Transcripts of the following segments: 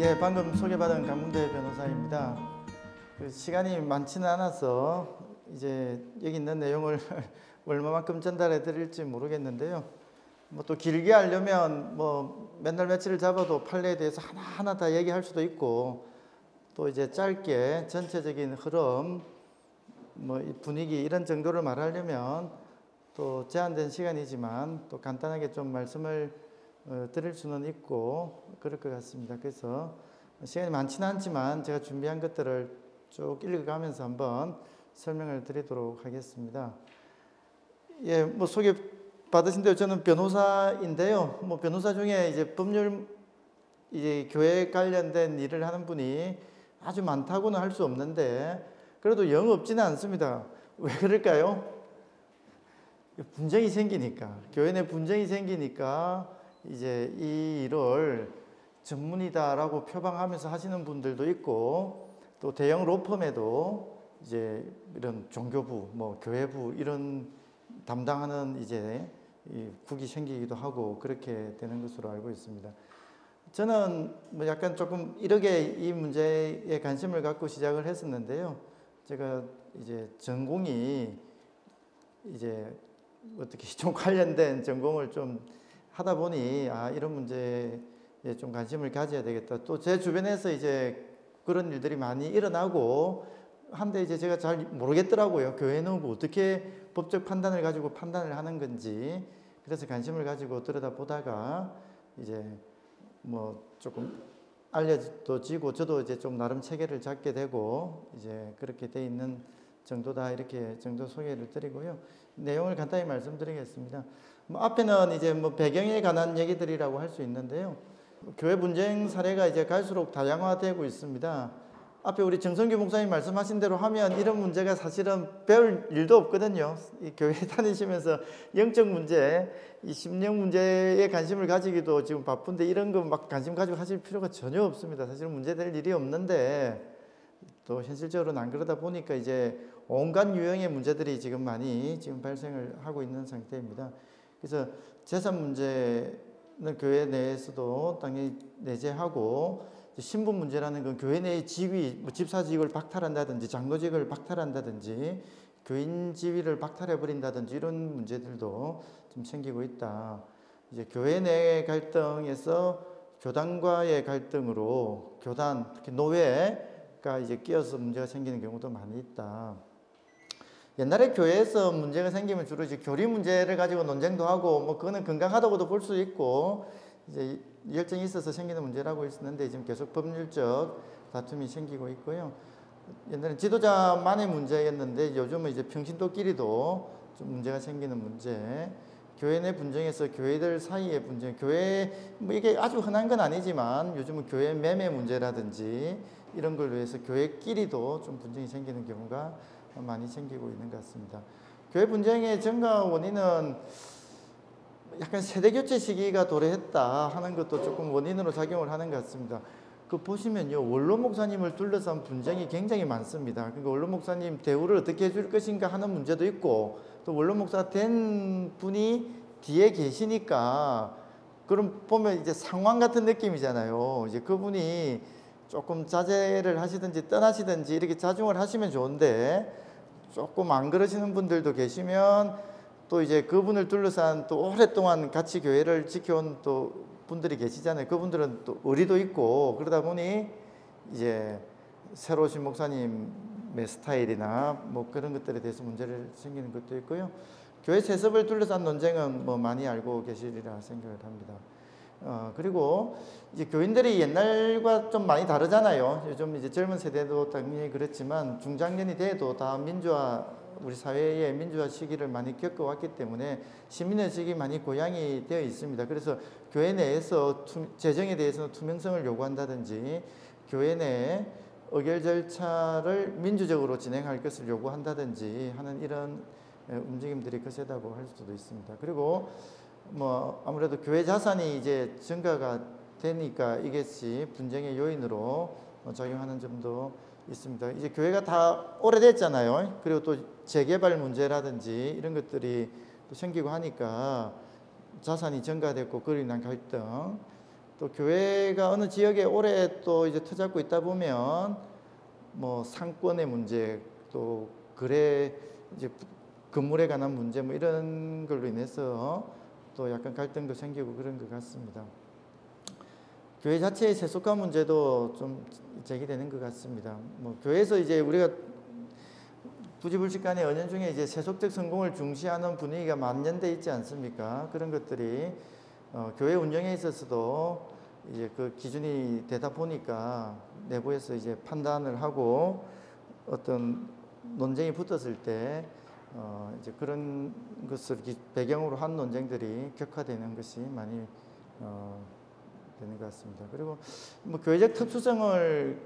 예, 방금 소개받은 강문대 변호사입니다. 시간이 많지는 않아서 이제 여기 있는 내용을 얼마만큼 전달해 드릴지 모르겠는데요. 뭐 또 길게 하려면 뭐 맨날 며칠을 잡아도 판례에 대해서 하나하나 다 얘기할 수도 있고, 또 이제 짧게 전체적인 흐름, 뭐 분위기 이런 정도를 말하려면 또 제한된 시간이지만 또 간단하게 좀 말씀을 드릴 수는 있고 그럴 것 같습니다. 그래서 시간이 많지는 않지만 제가 준비한 것들을 쭉 읽어가면서 한번 설명을 드리도록 하겠습니다. 예, 뭐 소개 받으신 대로 저는 변호사인데요. 뭐 변호사 중에 이제 법률 이제 교회 관련된 일을 하는 분이 아주 많다고는 할 수 없는데 그래도 영 없지는 않습니다. 왜 그럴까요? 분쟁이 생기니까, 교회 내 분쟁이 생기니까 이제 이 일을 전문이다라고 표방하면서 하시는 분들도 있고, 또 대형 로펌에도 이제 이런 종교부, 뭐 교회부 이런 담당하는 이제 국이 생기기도 하고 그렇게 되는 것으로 알고 있습니다. 저는 뭐 약간 조금 이렇게 이 문제에 관심을 갖고 시작을 했었는데요. 제가 이제 전공이 이제 어떻게 좀 관련된 전공을 좀 하다 보니 이런 문제에 좀 관심을 가져야 되겠다. 또 제 주변에서 이제 그런 일들이 많이 일어나고 한데 이제 제가 잘 모르겠더라고요. 교회는 뭐 어떻게 법적 판단을 가지고 판단을 하는 건지. 그래서 관심을 가지고 들여다보다가 이제 뭐 조금 알려지고 저도 이제 좀 나름 체계를 잡게 되고 이제 그렇게 돼 있는 정도다, 이렇게 정도 소개를 드리고요. 내용을 간단히 말씀드리겠습니다. 뭐 앞에는 이제 뭐 배경에 관한 얘기들이라고 할 수 있는데요. 교회 분쟁 사례가 이제 갈수록 다양화되고 있습니다. 앞에 우리 정성규 목사님 말씀하신 대로 하면 이런 문제가 사실은 배울 일도 없거든요. 이 교회 다니시면서 영적 문제, 이 심령 문제에 관심을 가지기도 지금 바쁜데 이런 거 막 관심 가지고 하실 필요가 전혀 없습니다. 사실은 문제될 일이 없는데 또 현실적으로는 안 그러다 보니까 이제 온갖 유형의 문제들이 지금 많이 지금 발생을 하고 있는 상태입니다. 그래서 재산 문제는 교회 내에서도 당연히 내재하고, 신분 문제라는 건 교회 내의 지위, 뭐 집사직을 박탈한다든지 장로직을 박탈한다든지 교인 지위를 박탈해 버린다든지 이런 문제들도 좀 생기고 있다. 이제 교회 내 갈등에서 교단과의 갈등으로 교단, 특히 노회가 이제 끼어서 문제가 생기는 경우도 많이 있다. 옛날에 교회에서 문제가 생기면 주로 이제 교리 문제를 가지고 논쟁도 하고 뭐 그거는 건강하다고도 볼 수 있고 이제 열정이 있어서 생기는 문제라고 있었는데 지금 계속 법률적 다툼이 생기고 있고요. 옛날에 지도자만의 문제였는데 요즘은 이제 평신도끼리도 좀 문제가 생기는 문제, 교회 내 분쟁에서 교회들 사이의 분쟁, 교회 뭐 이게 아주 흔한 건 아니지만 요즘은 교회 매매 문제라든지 이런 걸 위해서 교회끼리도 좀 분쟁이 생기는 경우가 많이 생기고 있는 것 같습니다. 교회 분쟁의 증가 원인은 약간 세대교체 시기가 도래했다 하는 것도 조금 원인으로 작용을 하는 것 같습니다. 그 보시면요, 원로 목사님을 둘러싼 분쟁이 굉장히 많습니다. 그러니까 원로 목사님 대우를 어떻게 해줄 것인가 하는 문제도 있고, 또 원로 목사 된 분이 뒤에 계시니까 그럼 보면 이제 상황 같은 느낌이잖아요. 이제 그분이 조금 자제를 하시든지 떠나시든지 이렇게 자중을 하시면 좋은데 조금 안 그러시는 분들도 계시면 또 이제 그분을 둘러싼 또 오랫동안 같이 교회를 지켜온 또 분들이 계시잖아요. 그분들은 또 의리도 있고 그러다 보니 이제 새로 오신 목사님의 스타일이나 뭐 그런 것들에 대해서 문제를 생기는 것도 있고요. 교회 세습을 둘러싼 논쟁은 뭐 많이 알고 계시리라 생각을 합니다. 그리고 이제 교인들이 옛날과 좀 많이 다르잖아요. 요즘 이제 젊은 세대도 당연히 그렇지만 중장년이 돼도 다 우리 사회의 민주화 시기를 많이 겪어왔기 때문에 시민의식이 많이 고양이 되어 있습니다. 그래서 교회 내에서 재정에 대해서는 투명성을 요구한다든지 교회 내 의결 절차를 민주적으로 진행할 것을 요구한다든지 하는 이런 움직임들이 거세다고 할 수도 있습니다. 그리고 뭐 아무래도 교회 자산이 이제 증가가 되니까 이것이 분쟁의 요인으로 작용하는 점도 있습니다. 이제 교회가 다 오래됐잖아요. 그리고 또 재개발 문제라든지 이런 것들이 또 생기고 하니까 자산이 증가됐고 그로 인한 갈등, 또 교회가 어느 지역에 오래 또 이제 터잡고 있다 보면 뭐 상권의 문제, 또 거래 이제 건물에 관한 문제 뭐 이런 걸로 인해서 또 약간 갈등도 생기고 그런 것 같습니다. 교회 자체의 세속화 문제도 좀 제기되는 것 같습니다. 뭐 교회에서 이제 우리가 부지불식간에 은연중에 이제 세속적 성공을 중시하는 분위기가 만연돼 있지 않습니까? 그런 것들이 교회 운영에 있어서도 이제 그 기준이 되다 보니까 내부에서 이제 판단을 하고 어떤 논쟁이 붙었을 때 이제 그런 것을 배경으로 한 논쟁들이 격화되는 것이 많이 되는 것 같습니다. 그리고 뭐 교회적 특수성을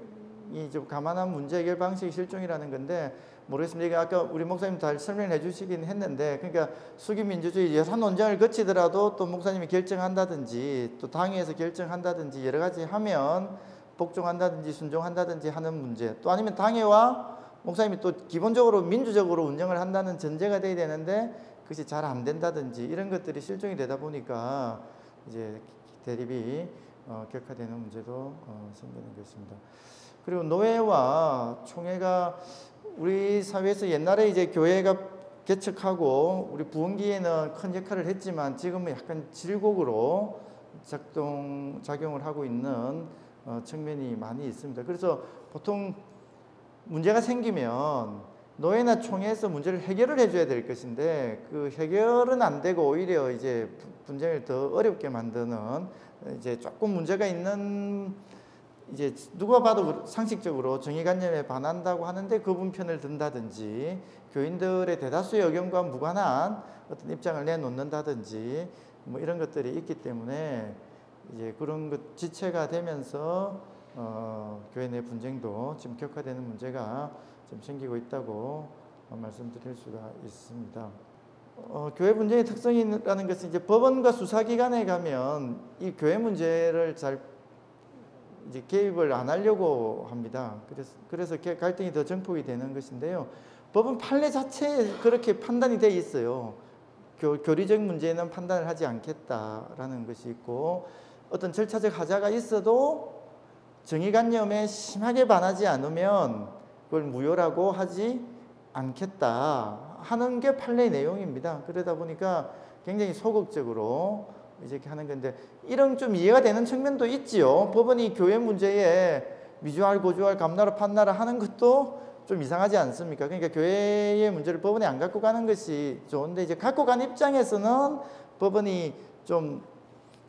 좀 감안한 문제 해결 방식이 실종이라는 건데 모르겠습니다. 이게 아까 우리 목사님 잘 설명해 주시긴 했는데, 그러니까 수기민주주의 여러 논쟁을 거치더라도 또 목사님이 결정한다든지 또 당회에서 결정한다든지 여러 가지 하면 복종한다든지 순종한다든지 하는 문제, 또 아니면 당회와 목사님이 또 기본적으로 민주적으로 운영을 한다는 전제가 돼야 되는데 그것이 잘 안 된다든지 이런 것들이 실종이 되다 보니까 이제 대립이 격화되는 문제도 생기는 것입니다. 그리고 노회와 총회가 우리 사회에서 옛날에 이제 교회가 개척하고 우리 부흥기에는 큰 역할을 했지만 지금은 약간 질곡으로 작용을 하고 있는 측면이 많이 있습니다. 그래서 보통 문제가 생기면 노회나 총회에서 문제를 해결을 해줘야 될 것인데 그 해결은 안 되고 오히려 이제 분쟁을 더 어렵게 만드는, 이제 조금 문제가 있는, 이제 누가 봐도 상식적으로 정의관념에 반한다고 하는데 그분 편을 든다든지 교인들의 대다수의 의견과 무관한 어떤 입장을 내놓는다든지 뭐 이런 것들이 있기 때문에 이제 그런 것 지체가 되면서 교회 내 분쟁도 지금 격화되는 문제가 좀 생기고 있다고 말씀드릴 수가 있습니다. 교회 분쟁의 특성이라는 것은 이제 법원과 수사기관에 가면 이 교회 문제를 잘 이제 개입을 안 하려고 합니다. 그래서 갈등이 더 증폭이 되는 것인데요. 법은 판례 자체에 그렇게 판단이 돼 있어요. 교리적 문제는 판단을 하지 않겠다라는 것이 있고, 어떤 절차적 하자가 있어도 정의관념에 심하게 반하지 않으면 그걸 무효라고 하지 않겠다 하는 게 판례의 내용입니다. 그러다 보니까 굉장히 소극적으로 이렇게 하는 건데, 이런 좀 이해가 되는 측면도 있지요. 법원이 교회 문제에 미주알, 고주알, 감나라, 판나라 하는 것도 좀 이상하지 않습니까? 그러니까 교회의 문제를 법원에 안 갖고 가는 것이 좋은데, 이제 갖고 간 입장에서는 법원이 좀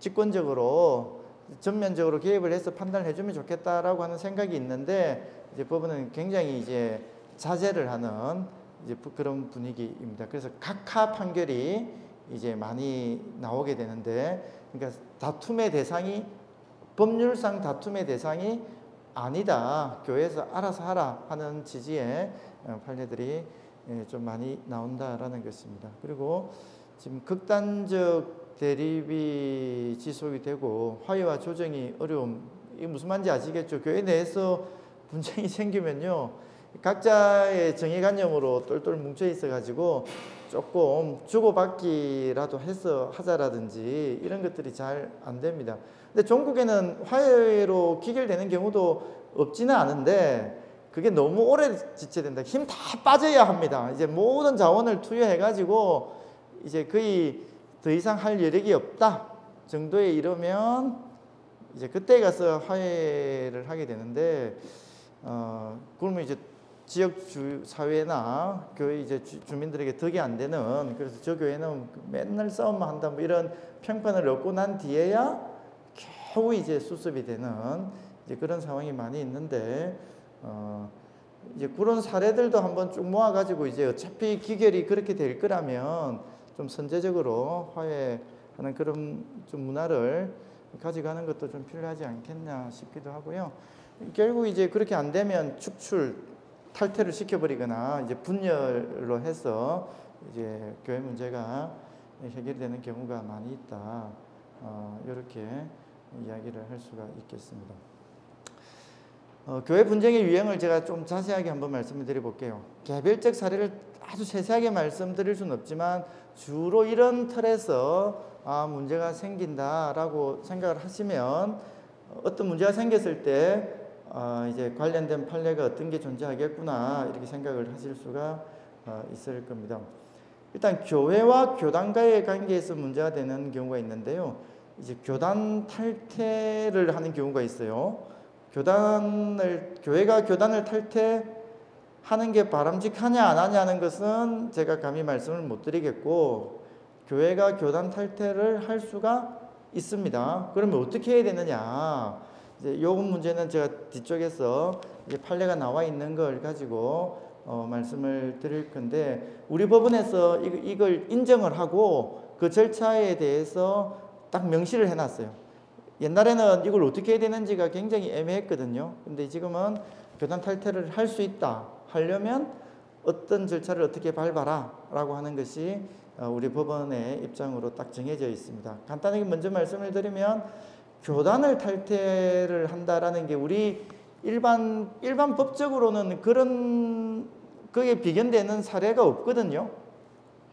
직권적으로 전면적으로 개입을 해서 판단을 해주면 좋겠다라고 하는 생각이 있는데, 이제 법원은 굉장히 이제 자제를 하는 이제 그런 분위기입니다. 그래서 각하 판결이 이제 많이 나오게 되는데, 그러니까 다툼의 대상이, 법률상 다툼의 대상이 아니다, 교회에서 알아서 하라 하는 취지의 판례들이 좀 많이 나온다라는 것입니다. 그리고 지금 극단적 대립이 지속이 되고 화해와 조정이 어려움, 이게 무슨 말인지 아시겠죠? 교회 내에서 분쟁이 생기면요, 각자의 정의관념으로 똘똘 뭉쳐 있어 가지고 조금 주고받기라도 해서 하자라든지 이런 것들이 잘 안 됩니다. 근데 종국에는 화해로 기결되는 경우도 없지는 않은데 그게 너무 오래 지체된다. 힘 다 빠져야 합니다. 이제 모든 자원을 투여해 가지고 이제 거의 더 이상 할 여력이 없다 정도에 이르면 이제 그때 가서 화해를 하게 되는데, 그러면 이제 지역 사회나 교회 이제 주민들에게 덕이 안 되는, 그래서 저 교회는 맨날 싸움만 한다 뭐 이런 평판을 얻고 난 뒤에야 겨우 이제 수습이 되는 이제 그런 상황이 많이 있는데, 이제 그런 사례들도 한번 쭉 모아가지고 이제 어차피 기결이 그렇게 될 거라면 좀 선제적으로 화해하는 그런 좀 문화를 가져가는 것도 좀 필요하지 않겠냐 싶기도 하고요. 결국 이제 그렇게 안 되면 탈퇴를 시켜버리거나 이제 분열로 해서 이제 교회 문제가 해결되는 경우가 많이 있다. 이렇게 이야기를 할 수가 있겠습니다. 교회 분쟁의 유형을 제가 좀 자세하게 한번 말씀을 드려볼게요. 개별적 사례를 아주 세세하게 말씀드릴 수는 없지만 주로 이런 틀에서 아, 문제가 생긴다라고 생각을 하시면 어떤 문제가 생겼을 때 이제 관련된 판례가 어떤 게 존재하겠구나 이렇게 생각을 하실 수가 있을 겁니다. 일단 교회와 교단과의 관계에서 문제가 되는 경우가 있는데요. 이제 교단 탈퇴를 하는 경우가 있어요. 교회가 교단을 탈퇴하는 게 바람직하냐 안 하냐는 것은 제가 감히 말씀을 못 드리겠고, 교회가 교단 탈퇴를 할 수가 있습니다. 그러면 어떻게 해야 되느냐? 이제 요 문제는 제가 뒤쪽에서 이제 판례가 나와 있는 걸 가지고 말씀을 드릴 건데, 우리 법원에서 이걸 인정을 하고 그 절차에 대해서 딱 명시를 해놨어요. 옛날에는 이걸 어떻게 해야 되는지가 굉장히 애매했거든요. 근데 지금은 교단 탈퇴를 할 수 있다. 하려면 어떤 절차를 어떻게 밟아라 라고 하는 것이 우리 법원의 입장으로 딱 정해져 있습니다. 간단하게 먼저 말씀을 드리면, 교단을 탈퇴를 한다라는 게 우리 일반 법적으로는 그게 비견되는 사례가 없거든요.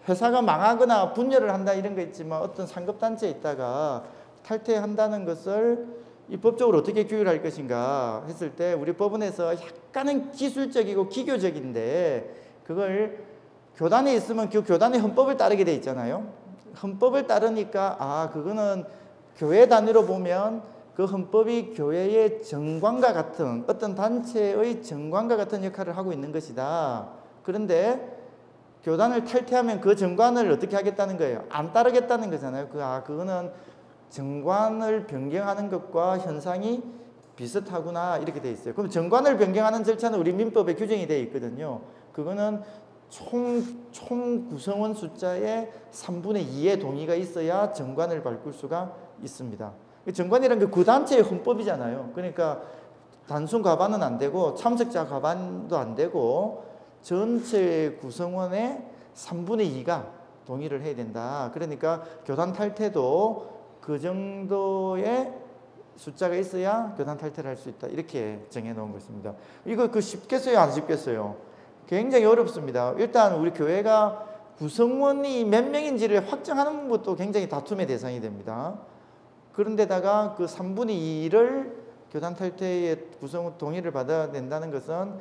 회사가 망하거나 분열을 한다 이런 거 있지만, 어떤 상급단체에 있다가 탈퇴한다는 것을 이 법적으로 어떻게 규율할 것인가 했을 때, 우리 법원에서 약간은 기술적이고 기교적인데, 그걸 교단에 있으면 그 교단의 헌법을 따르게 돼 있잖아요. 헌법을 따르니까 그거는 교회 단위로 보면 그 헌법이 교회의 정관과 같은, 어떤 단체의 정관과 같은 역할을 하고 있는 것이다. 그런데 교단을 탈퇴하면 그 정관을 어떻게 하겠다는 거예요? 안 따르겠다는 거잖아요. 그거는 정관을 변경하는 것과 현상이 비슷하구나 이렇게 돼 있어요. 그럼 정관을 변경하는 절차는 우리 민법에 규정이 되어 있거든요. 그거는 총 구성원 숫자의 3분의 2의 동의가 있어야 정관을 바꿀 수가 있습니다. 정관이란 게 그 단체의 헌법이잖아요. 그러니까 단순 과반은 안 되고 참석자 과반도 안 되고 전체 구성원의 3분의 2가 동의를 해야 된다. 그러니까 교단 탈퇴도 그 정도의 숫자가 있어야 교단 탈퇴를 할 수 있다. 이렇게 정해 놓은 것입니다. 이거 쉽겠어요? 안 쉽겠어요? 굉장히 어렵습니다. 일단 우리 교회가 구성원이 몇 명인지를 확정하는 것도 굉장히 다툼의 대상이 됩니다. 그런데다가 그 3분의 2를 교단 탈퇴의 구성원 동의를 받아야 된다는 것은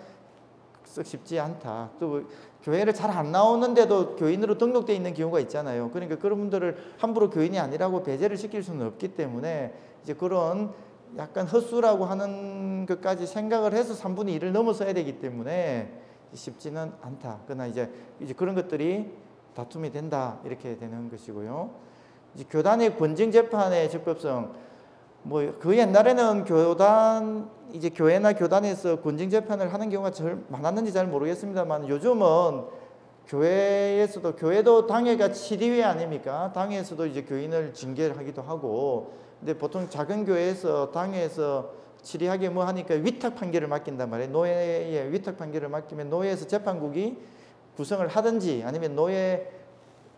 썩 쉽지 않다. 또 교회를 잘 안 나오는데도 교인으로 등록되어 있는 경우가 있잖아요. 그러니까 그런 분들을 함부로 교인이 아니라고 배제를 시킬 수는 없기 때문에 이제 그런 약간 헛수라고 하는 것까지 생각을 해서 3분의 2를 넘어서야 되기 때문에 쉽지는 않다. 그러나 이제 그런 것들이 다툼이 된다. 이렇게 되는 것이고요. 이제 교단의 권증 재판의 적법성, 그 옛날에는 교회나 교단에서 권증 재판을 하는 경우가 제일 많았는지 잘 모르겠습니다만, 요즘은 교회도 당회가 7위회 아닙니까? 당회에서도 이제 교인을 징계를 하기도 하고, 근데 보통 작은 교회에서 당회에서 치리하게 하니까 위탁 판결을 맡긴단 말이에요. 노예의 위탁 판결을 맡기면 노예에서 재판국이 구성을 하든지, 아니면 노예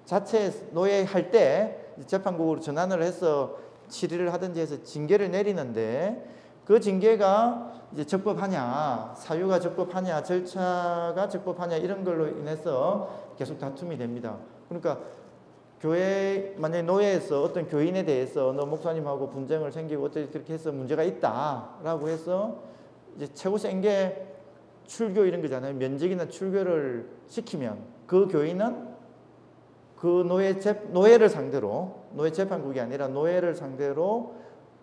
할 때 재판국으로 전환을 해서 치리를 하든지 해서 징계를 내리는데, 그 징계가 이제 적법하냐, 사유가 적법하냐, 절차가 적법하냐, 이런 걸로 인해서 계속 다툼이 됩니다. 그러니까 만약에 노예에서 어떤 교인에 대해서 너 목사님하고 분쟁을 생기고 어떻게 그렇게 해서 문제가 있다라고 해서 이제 최고 센 게 출교 이런 거잖아요. 면직이나 출교를 시키면 그 교인은 그 노예를 상대로, 노예 재판국이 아니라 노예를 상대로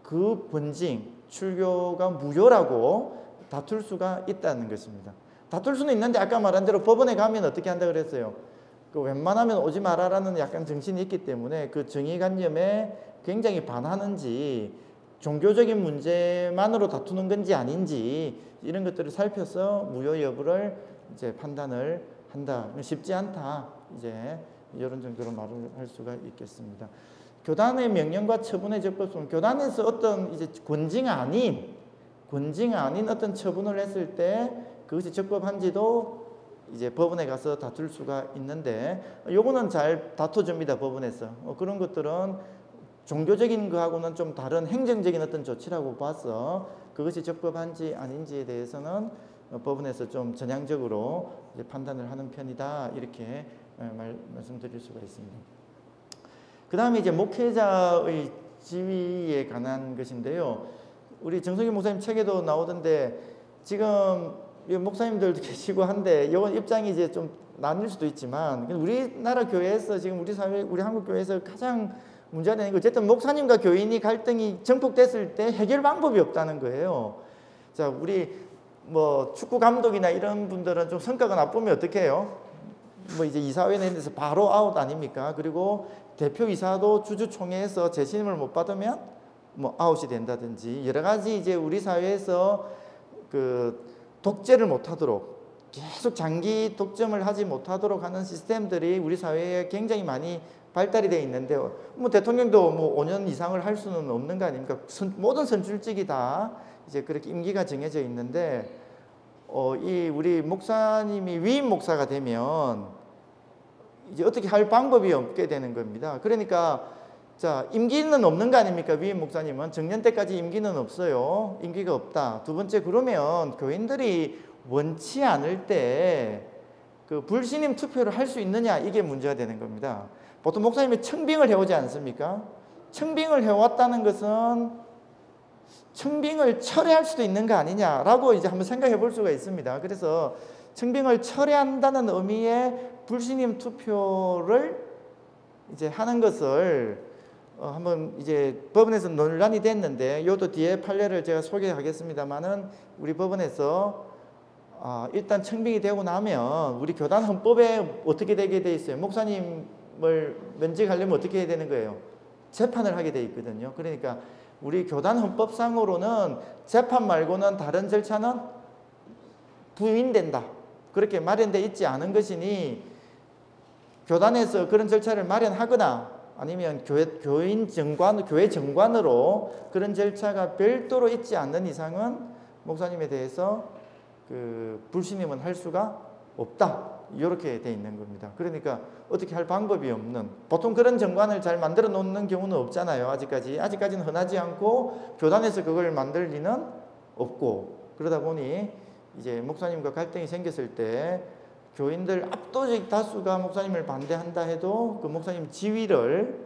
그 번징, 출교가 무효라고 다툴 수가 있다는 것입니다. 다툴 수는 있는데, 아까 말한 대로 법원에 가면 어떻게 한다 그랬어요? 웬만하면 오지 마라라는 약간 정신이 있기 때문에 그 정의관념에 굉장히 반하는지, 종교적인 문제만으로 다투는 건지 아닌지, 이런 것들을 살펴서 무효 여부를 이제 판단을 한다. 쉽지 않다. 이제 이런 정도로 말을 할 수가 있겠습니다. 교단의 명령과 처분의 적법성, 교단에서 어떤 이제 권징 아닌 어떤 처분을 했을 때 그것이 적법한지도 이제 법원에 가서 다툴 수가 있는데, 요거는 잘 다퉈줍니다, 법원에서. 그런 것들은 종교적인 거하고는 좀 다른 행정적인 어떤 조치라고 봐서 그것이 적법한지 아닌지에 대해서는 법원에서 좀 전향적으로 이제 판단을 하는 편이다. 이렇게 말씀드릴 수가 있습니다. 그 다음에 이제 목회자의 지위에 관한 것인데요. 우리 정성규 목사님 책에도 나오던데 지금 목사님들도 계시고 한데 이건 입장이 이제 좀 나뉠 수도 있지만 우리나라 교회에서 지금 우리 사회, 우리 한국 교회에서 가장 문제가 되는 게 어쨌든 목사님과 교인이 갈등이 증폭됐을 때 해결 방법이 없다는 거예요. 자, 우리 뭐 축구 감독이나 이런 분들은 좀 성과가 나쁘면 어떻게 해요? 뭐 이제 이사회 내는 데서 바로 아웃 아닙니까? 그리고 대표이사도 주주총회에서 재신임을 못 받으면 뭐 아웃이 된다든지 여러 가지 이제 우리 사회에서 그 독재를 못 하도록 계속 장기 독점을 하지 못하도록 하는 시스템들이 우리 사회에 굉장히 많이 발달이 되어 있는데 뭐 대통령도 뭐 5년 이상을 할 수는 없는 거 아닙니까? 모든 선출직이 다 이제 그렇게 임기가 정해져 있는데 이 우리 목사님이 위임 목사가 되면 이제 어떻게 할 방법이 없게 되는 겁니다. 그러니까 자, 임기는 없는 거 아닙니까? 위임 목사님은 정년 때까지 임기는 없어요. 임기가 없다. 두 번째, 그러면 교인들이 원치 않을 때 그 불신임 투표를 할 수 있느냐, 이게 문제가 되는 겁니다. 보통 목사님이 청빙을 해오지 않습니까? 청빙을 해왔다는 것은 청빙을 철회할 수도 있는 거 아니냐라고 이제 한번 생각해 볼 수가 있습니다. 그래서 청빙을 철회한다는 의미의 불신임 투표를 이제 하는 것을 한번 이제 법원에서 논란이 됐는데 이것도 뒤에 판례를 제가 소개하겠습니다만은 우리 법원에서 일단 청빙이 되고 나면 우리 교단 헌법에 어떻게 되게 돼 있어요? 목사님을 면직하려면 어떻게 해야 되는 거예요? 재판을 하게 돼 있거든요. 그러니까 우리 교단 헌법상으로는 재판 말고는 다른 절차는 부인된다. 그렇게 마련돼 있지 않은 것이니 교단에서 그런 절차를 마련하거나 아니면 교회 정관으로 그런 절차가 별도로 있지 않는 이상은 목사님에 대해서 그 불신임은 할 수가 없다. 이렇게 돼 있는 겁니다. 그러니까 어떻게 할 방법이 없는, 보통 그런 정관을 잘 만들어 놓는 경우는 없잖아요. 아직까지는 흔하지 않고 교단에서 그걸 만들 리는 없고, 그러다 보니 이제 목사님과 갈등이 생겼을 때 교인들 압도적 다수가 목사님을 반대한다 해도 그 목사님 지위를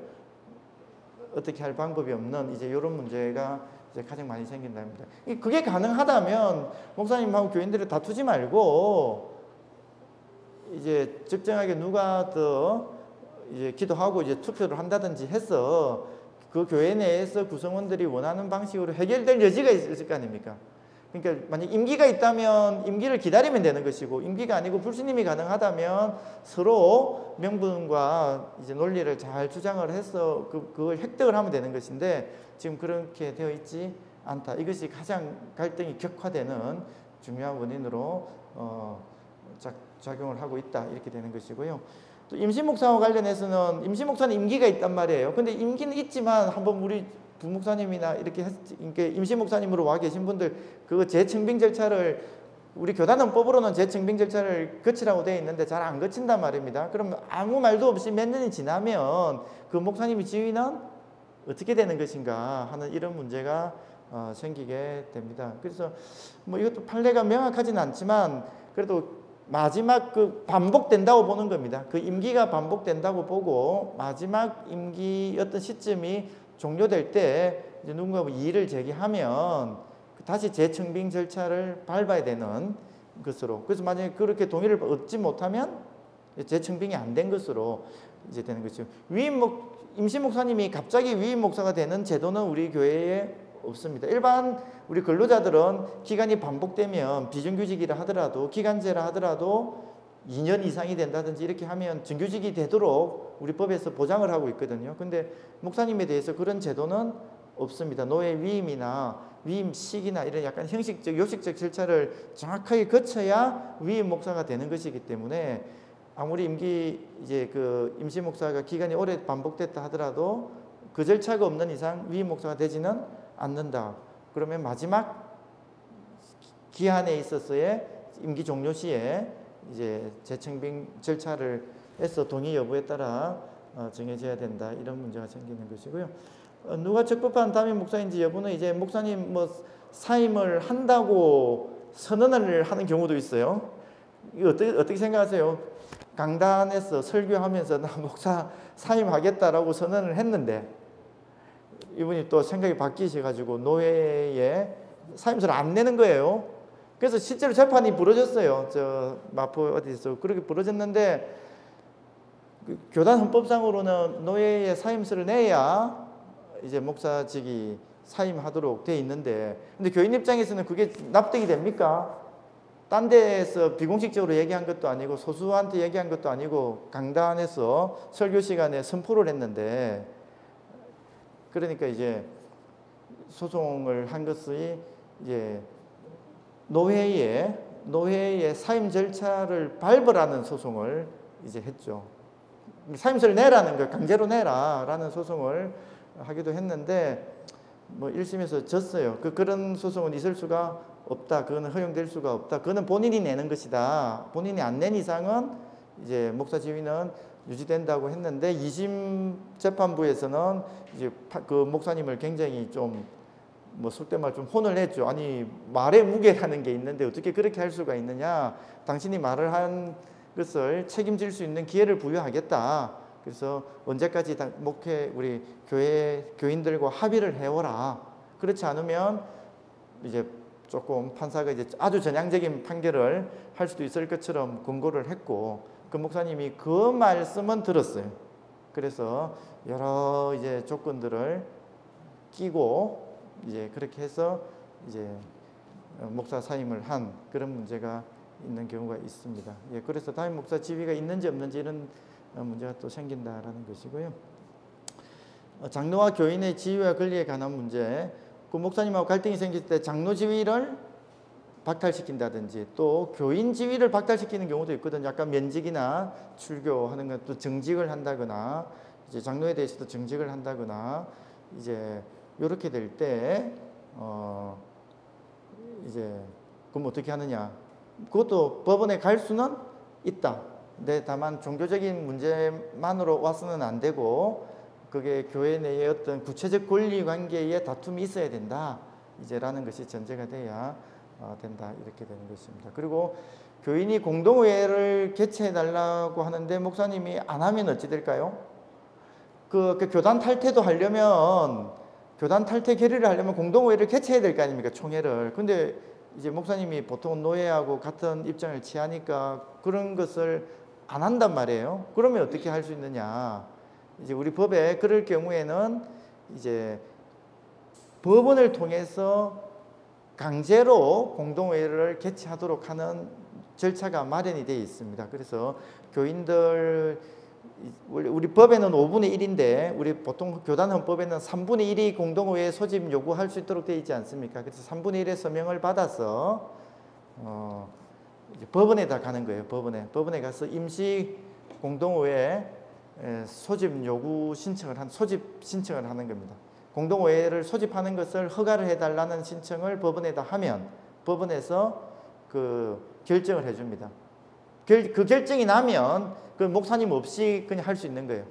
어떻게 할 방법이 없는 이제 이런 문제가 이제 가장 많이 생긴답니다. 그게 가능하다면 목사님하고 교인들이 다투지 말고 이제 적정하게 누가 더 이제 기도하고 이제 투표를 한다든지 해서 그 교회 내에서 구성원들이 원하는 방식으로 해결될 여지가 있을 거 아닙니까? 그러니까 만약 임기가 있다면 임기를 기다리면 되는 것이고, 임기가 아니고 불신임이 가능하다면 서로 명분과 이제 논리를 잘 주장을 해서 그걸 획득을 하면 되는 것인데 지금 그렇게 되어 있지 않다. 이것이 가장 갈등이 격화되는 중요한 원인으로 작용을 하고 있다. 이렇게 되는 것이고요. 또 임시목사와 관련해서는 임시목사는 임기가 있단 말이에요. 근데 임기는 있지만 한번 우리 부목사님이나 이렇게 임시목사님으로 와 계신 분들 그거 재청빙 절차를 우리 교단헌법으로는 재청빙 절차를 거치라고 되어 있는데 잘 안 거친단 말입니다. 그럼 아무 말도 없이 몇 년이 지나면 그 목사님의 지위는 어떻게 되는 것인가 하는 이런 문제가 생기게 됩니다. 그래서 뭐 이것도 판례가 명확하지는 않지만 그래도 마지막 그 반복된다고 보는 겁니다. 그 임기가 반복된다고 보고 마지막 임기 어떤 시점이 종료될 때 이제 누군가 이의를 제기하면 다시 재청빙 절차를 밟아야 되는 것으로, 그래서 만약에 그렇게 동의를 얻지 못하면 재청빙이 안 된 것으로 이제 되는 것이죠. 임시 목사님이 갑자기 위임 목사가 되는 제도는 우리 교회에 없습니다. 일반 우리 근로자들은 기간이 반복되면 비정규직이라 하더라도 기간제라 하더라도 2년 이상이 된다든지 이렇게 하면 정규직이 되도록 우리 법에서 보장을 하고 있거든요. 근데 목사님에 대해서 그런 제도는 없습니다. 노예 위임이나 위임식이나 이런 약간 형식적, 요식적 절차를 정확하게 거쳐야 위임 목사가 되는 것이기 때문에 아무리 이제 그 임시 목사가 기간이 오래 반복됐다 하더라도 그 절차가 없는 이상 위임 목사가 되지는 않는다. 그러면 마지막 기한에 있어서의 임기 종료 시에 이제 재청빙 절차를 해서 동의 여부에 따라 정해져야 된다. 이런 문제가 생기는 것이고요. 누가 적법한 담임 목사인지 여부는 이제 목사님 뭐 사임을 한다고 선언을 하는 경우도 있어요. 이거 어떻게 생각하세요? 강단에서 설교하면서 나 목사 사임하겠다라고 선언을 했는데 이분이 또 생각이 바뀌셔가지고 노회에 사임서를 안 내는 거예요. 그래서 실제로 재판이 벌어졌어요. 저 마포 어디서 그렇게 벌어졌는데 그 교단 헌법상으로는 노회에 사임서를 내야 이제 목사직이 사임하도록 돼 있는데, 근데 교인 입장에서는 그게 납득이 됩니까? 딴 데에서 비공식적으로 얘기한 것도 아니고 소수한테 얘기한 것도 아니고 강단에서 설교 시간에 선포를 했는데, 그러니까 이제 소송을 한 것이 이제 노회의 사임 절차를 밟으라는 소송을 이제 했죠. 사임서를 내라는 거, 강제로 내라라는 소송을 하기도 했는데 뭐 1심에서 졌어요. 그런 소송은 있을 수가 없다. 그거는 허용될 수가 없다. 그거는 본인이 내는 것이다. 본인이 안 낸 이상은 이제 목사 지위는 유지된다고 했는데 2심 재판부에서는 이제 그 목사님을 굉장히 좀 뭐 속된 말 좀 혼을 냈죠. 아니 말의 무게라는 게 있는데 어떻게 그렇게 할 수가 있느냐. 당신이 말을 한 것을 책임질 수 있는 기회를 부여하겠다. 그래서 언제까지 우리 교인들과 합의를 해오라. 그렇지 않으면 이제 조금 판사가 이제 아주 전향적인 판결을 할 수도 있을 것처럼 권고를 했고, 그 목사님이 그 말씀은 들었어요. 그래서 여러 이제 조건들을 끼고 이제 그렇게 해서 이제 목사 사임을 한 그런 문제가 있는 경우가 있습니다. 예, 그래서 담임 목사 지위가 있는지 없는지 이런 문제가 또 생긴다라는 것이고요. 장로와 교인의 지위와 권리에 관한 문제, 그 목사님하고 갈등이 생길 때 장로 지위를 박탈시킨다든지 또 교인 지위를 박탈시키는 경우도 있거든요. 약간 면직이나 출교하는 것도 정직을 한다거나 이제 장로에 대해서도 정직을 한다거나 이제 이렇게 될 때 이제 그럼 어떻게 하느냐? 그것도 법원에 갈 수는 있다. 근데 다만 종교적인 문제만으로 와서는 안 되고 그게 교회 내의 어떤 구체적 권리 관계에 다툼이 있어야 된다. 이제라는 것이 전제가 돼야 된다. 이렇게 되는 것입니다. 그리고 교인이 공동회를 개최해 달라고 하는데 목사님이 안 하면 어찌 될까요? 그 교단 탈퇴도 하려면 교단 탈퇴 결의를 하려면 공동회를 개최해야 될 거 아닙니까? 총회를. 근데 이제 목사님이 보통 노예하고 같은 입장을 취하니까 그런 것을 안 한단 말이에요. 그러면 어떻게 할 수 있느냐? 이제 우리 법에 그럴 경우에는 이제 법원을 통해서 강제로 공동회를 개최하도록 하는 절차가 마련이 되어 있습니다. 그래서 교인들 우리 법에는 5분의 1인데 우리 보통 교단 헌법에는 3분의 1이 공동회에 소집 요구할 수 있도록 되어 있지 않습니까? 그래서 3분의 1의 서명을 받아서 이제 법원에다 가는 거예요. 법원에 가서 임시 공동회에 소집 요구 신청을 소집 신청을 하는 겁니다. 공동회를 소집하는 것을 허가를 해달라는 신청을 법원에다 하면 법원에서 그 결정을 해줍니다. 그 결정이 나면 그 목사님 없이 그냥 할 수 있는 거예요.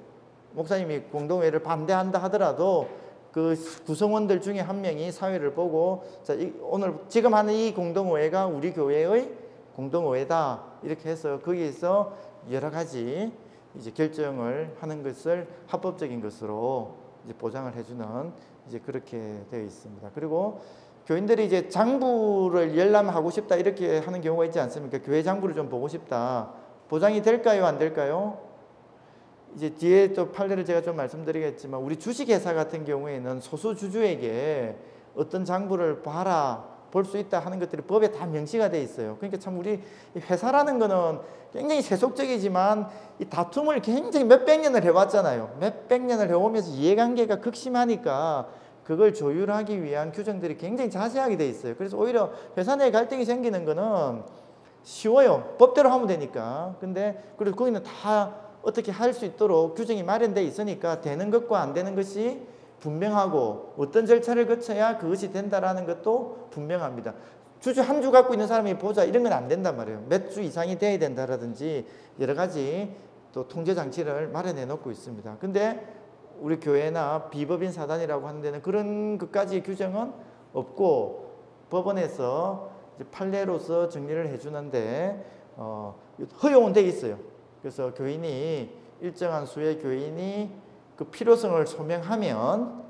목사님이 공동회를 반대한다 하더라도 그 구성원들 중에 한 명이 사회를 보고 자, 오늘 지금 하는 이 공동회가 우리 교회의 공동회다 이렇게 해서 거기에서 여러 가지 이제 결정을 하는 것을 합법적인 것으로 이제 보장을 해주는 이제 그렇게 되어 있습니다. 그리고 교인들이 이제 장부를 열람하고 싶다 이렇게 하는 경우가 있지 않습니까? 교회 장부를 좀 보고 싶다. 보장이 될까요? 안 될까요? 이제 뒤에 또 판례를 제가 좀 말씀드리겠지만 우리 주식회사 같은 경우에는 소수 주주에게 어떤 장부를 볼 수 있다 하는 것들이 법에 다 명시가 돼 있어요. 그러니까 참 우리 회사라는 거는 굉장히 세속적이지만 이 다툼을 굉장히 몇백 년을 해왔잖아요. 몇백 년을 해오면서 이해관계가 극심하니까 그걸 조율하기 위한 규정들이 굉장히 자세하게 돼 있어요. 그래서 오히려 회사 내 갈등이 생기는 거는 쉬워요. 법대로 하면 되니까. 근데 그리고 거기는 다 어떻게 할 수 있도록 규정이 마련돼 있으니까 되는 것과 안 되는 것이 분명하고 어떤 절차를 거쳐야 그것이 된다라는 것도 분명합니다. 주주 한 주 갖고 있는 사람이 보자 이런 건 안 된단 말이에요. 몇 주 이상이 돼야 된다라든지 여러 가지 또 통제 장치를 마련해 놓고 있습니다. 근데 우리 교회나 비법인 사단이라고 하는 데는 그런 것까지 규정은 없고 법원에서 이제 판례로서 정리를 해주는데 허용은 돼 있어요. 그래서 교인이 일정한 수의 교인이 그 필요성을 소명하면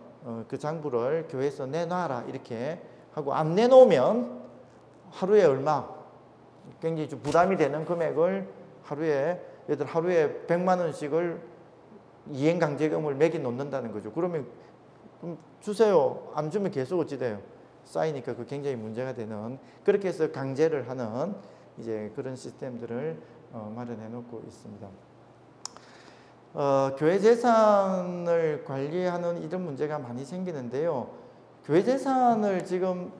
그 장부를 교회에서 내놔라 이렇게 하고, 안 내놓으면 하루에 얼마, 굉장히 좀 부담이 되는 금액을 하루에 100만 원씩을 이행강제금을 매겨 놓는다는 거죠. 그러면 주세요. 안 주면 계속 어찌 돼요? 쌓이니까 그 굉장히 문제가 되는, 그렇게 해서 강제를 하는 이제 그런 시스템들을 마련해 놓고 있습니다. 교회 재산을 관리하는 이런 문제가 많이 생기는데요. 교회 재산을 지금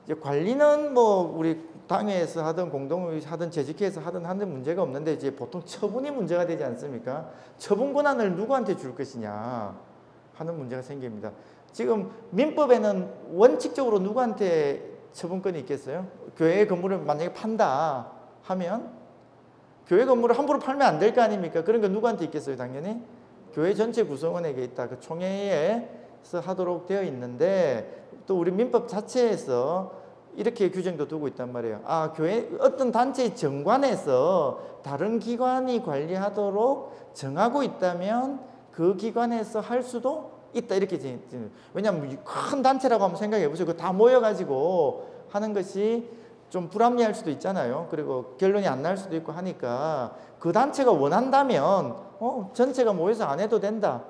이제 관리는 뭐 우리 당회에서 하든 공동회의 하든 재직회에서 하든 하는 문제가 없는데, 이제 보통 처분이 문제가 되지 않습니까? 처분 권한을 누구한테 줄 것이냐 하는 문제가 생깁니다. 지금 민법에는 원칙적으로 누구한테 처분권이 있겠어요? 교회 건물을 만약에 판다 하면 교회 건물을 함부로 팔면 안 될 거 아닙니까? 그런 거 누구한테 있겠어요? 당연히 교회 전체 구성원에게 있다. 그 총회에서 하도록 되어 있는데, 또 우리 민법 자체에서 이렇게 규정도 두고 있단 말이에요. 교회 어떤 단체의 정관에서 다른 기관이 관리하도록 정하고 있다면 그 기관에서 할 수도 있다, 이렇게. 왜냐하면 큰 단체라고 한번 생각해 보세요. 그 다 모여가지고 하는 것이 좀 불합리할 수도 있잖아요. 그리고 결론이 안 날 수도 있고 하니까, 그 단체가 원한다면 전체가 모여서 안 해도 된다.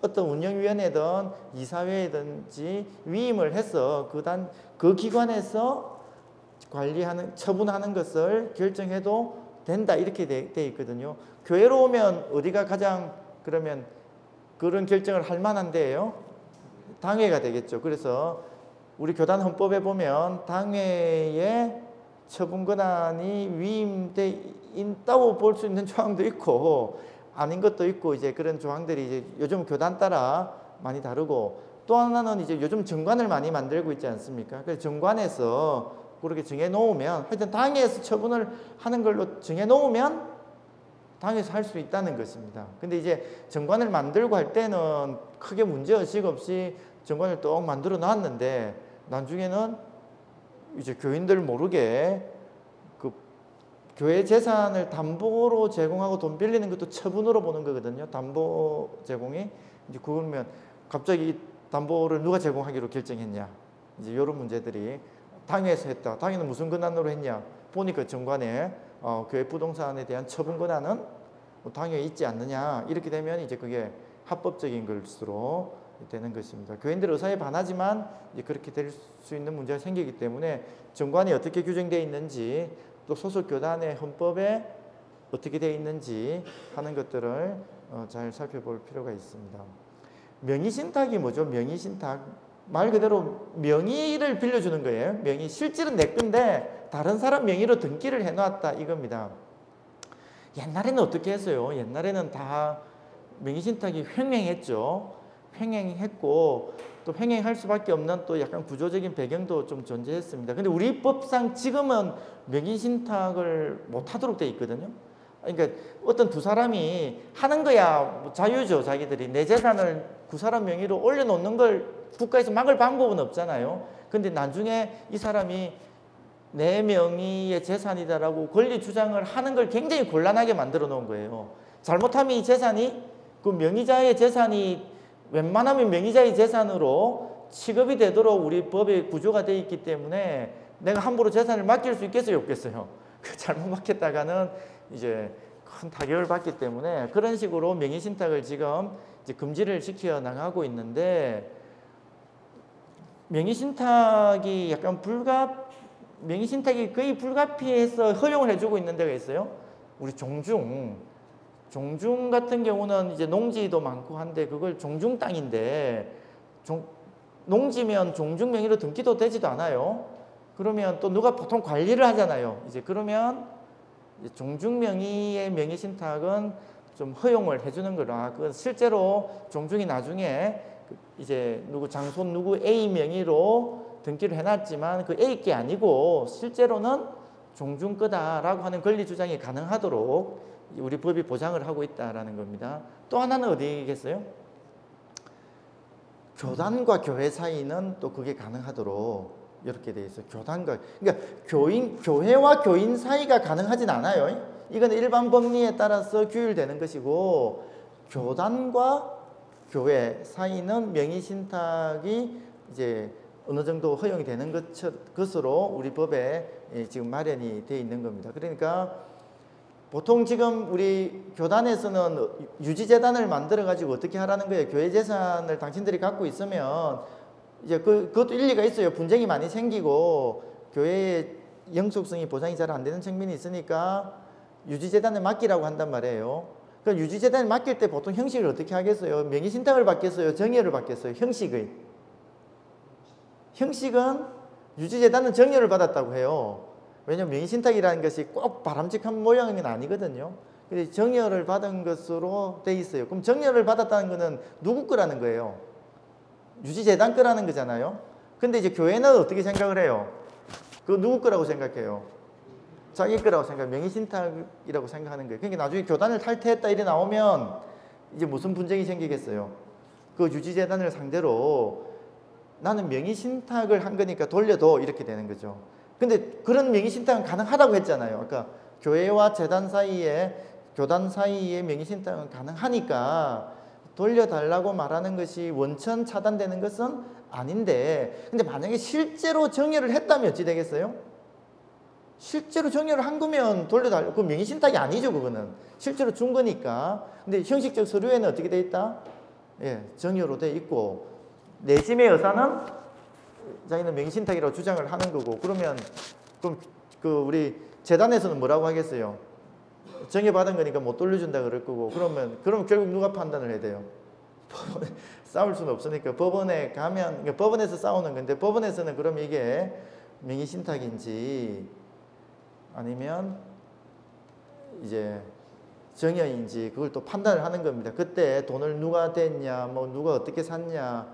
어떤 운영위원회든 이사회든지 위임을 해서 그 기관에서 관리하는, 처분하는 것을 결정해도 된다, 이렇게 돼 있거든요. 교회로 오면 어디가 가장 그러면 그런 결정을 할 만한 데예요? 당회가 되겠죠. 그래서 우리 교단 헌법에 보면 당회의 처분 권한이 위임돼 있다고 볼 수 있는 조항도 있고 아닌 것도 있고, 이제 그런 조항들이 이제 요즘 교단 따라 많이 다르고, 또 하나는 이제 요즘 정관을 많이 만들고 있지 않습니까? 그래서 정관에서 그렇게 정해 놓으면, 하여튼 당회에서 처분을 하는 걸로 정해 놓으면 당에서 할 수 있다는 것입니다. 근데 이제 정관을 만들고 할 때는 크게 문제의식 없이 정관을 또 만들어 놨는데, 나중에는 이제 교인들 모르게 그 교회 재산을 담보로 제공하고 돈 빌리는 것도 처분으로 보는 거거든요. 담보 제공이. 이제 그러면 갑자기 담보를 누가 제공하기로 결정했냐, 이제 이런 문제들이. 당에서 했다. 당에는 무슨 권한으로 했냐? 보니까 정관에 교회 부동산에 대한 처분 권한은 당에 있지 않느냐. 이렇게 되면 이제 그게 합법적인 것으로 되는 것입니다. 교인들 의사에 반하지만 이제 그렇게 될 수 있는 문제가 생기기 때문에 정관이 어떻게 규정되어 있는지, 또 소속 교단의 헌법에 어떻게 되어 있는지 하는 것들을 잘 살펴볼 필요가 있습니다. 명의신탁이 뭐죠? 명의신탁. 말 그대로 명의를 빌려주는 거예요. 명의. 실질은 내 건데 다른 사람 명의로 등기를 해놨다, 이겁니다. 옛날에는 어떻게 했어요? 옛날에는 다 명의신탁이 횡행했죠. 횡행했고, 또 횡행할 수밖에 없는 또 약간 구조적인 배경도 좀 존재했습니다. 근데 우리 법상 지금은 명의신탁을 못하도록 돼 있거든요. 그러니까 어떤 두 사람이 하는 거야 뭐 자유죠. 자기들이 내 재산을 그 사람 명의로 올려놓는 걸 국가에서 막을 방법은 없잖아요. 근데 나중에 이 사람이 내 명의의 재산이다라고 권리 주장을 하는 걸 굉장히 곤란하게 만들어 놓은 거예요. 잘못하면 이 재산이, 그 명의자의 재산이 웬만하면 명의자의 재산으로 취급이 되도록 우리 법의 구조가 되어 있기 때문에 내가 함부로 재산을 맡길 수 있겠어요, 없겠어요? 잘못 맡겼다가는 이제 큰 타격을 받기 때문에 그런 식으로 명의신탁을 지금 이제 금지를 시켜 나가고 있는데, 명의신탁이 약간 명의신탁이 거의 불가피해서 허용을 해주고 있는 데가 있어요. 우리 종중 같은 경우는 이제 농지도 많고 한데, 그걸 종중 땅인데 농지면 종중 명의로 등기도 되지도 않아요. 그러면 또 누가 보통 관리를 하잖아요. 이제 그러면 종중 명의의 명의신탁은 좀 허용을 해주는 거라. 그 실제로 종중이 나중에 이제 장손 누구 A 명의로 등기를 해놨지만 그 A 게 아니고 실제로는 종중 거다라고 하는 권리 주장이 가능하도록 우리 법이 보장을 하고 있다라는 겁니다. 또 하나는 어디겠어요? 교단과 교회 사이는 또 그게 가능하도록 이렇게 돼 있어요. 교단과, 그러니까 교회와 교인 사이가 가능하진 않아요. 이건 일반 법리에 따라서 규율되는 것이고 교단과 교회 사이는 명의신탁이 이제 어느 정도 허용이 되는 것으로 우리 법에 지금 마련이 되어 있는 겁니다. 그러니까 보통 지금 우리 교단에서는 유지재단을 만들어 가지고 어떻게 하라는 거예요. 교회 재산을 당신들이 갖고 있으면 이제 그것도 일리가 있어요. 분쟁이 많이 생기고 교회의 영속성이 보장이 잘 안 되는 측면이 있으니까 유지재단에 맡기라고 한단 말이에요. 그 유지재단에 맡길 때 보통 형식을 어떻게 하겠어요? 명의신탁을 받겠어요? 정여를 받겠어요? 형식은 유지재단은 정여를 받았다고 해요. 왜냐하면 명의신탁이라는 것이 꼭 바람직한 모양은 아니거든요. 근데 정여를 받은 것으로 돼 있어요. 그럼 정여를 받았다는 것은 누구 거라는 거예요? 유지재단 거라는 거잖아요. 근데 이제 교회는 어떻게 생각을 해요? 그거 누구 거라고 생각해요? 자기 거라고 명의신탁이라고 생각하는 거예요. 그러니까 나중에 교단을 탈퇴했다 이래 나오면 이제 무슨 분쟁이 생기겠어요? 그 유지재단을 상대로 나는 명의신탁을 한 거니까 돌려도 이렇게 되는 거죠. 근데 그런 명의신탁은 가능하다고 했잖아요. 아까 교회와 재단 사이에 교단 사이에 명의신탁은 가능하니까 돌려달라고 말하는 것이 원천 차단되는 것은 아닌데, 근데 만약에 실제로 정여를 했다면 어찌 되겠어요? 실제로 정여를 한 거면 돌려달라고, 그 명의신탁이 아니죠. 그거는 실제로 준 거니까. 근데 형식적 서류에는 어떻게 돼 있다? 예, 정여로 돼 있고 내심의 의사는 자기는 명의신탁이라고 주장을 하는 거고, 그럼 그 우리 재단에서는 뭐라고 하겠어요? 정여받은 거니까 못 돌려준다 그럴 거고, 그럼 결국 누가 판단을 해야 돼요? 싸울 수는 없으니까 법원에 가면, 그러니까 법원에서 싸우는 건데, 법원에서는 그럼 이게 명의신탁인지 아니면 이제 정여인지 그걸 또 판단을 하는 겁니다. 그때 돈을 누가 댔냐, 뭐 누가 어떻게 샀냐,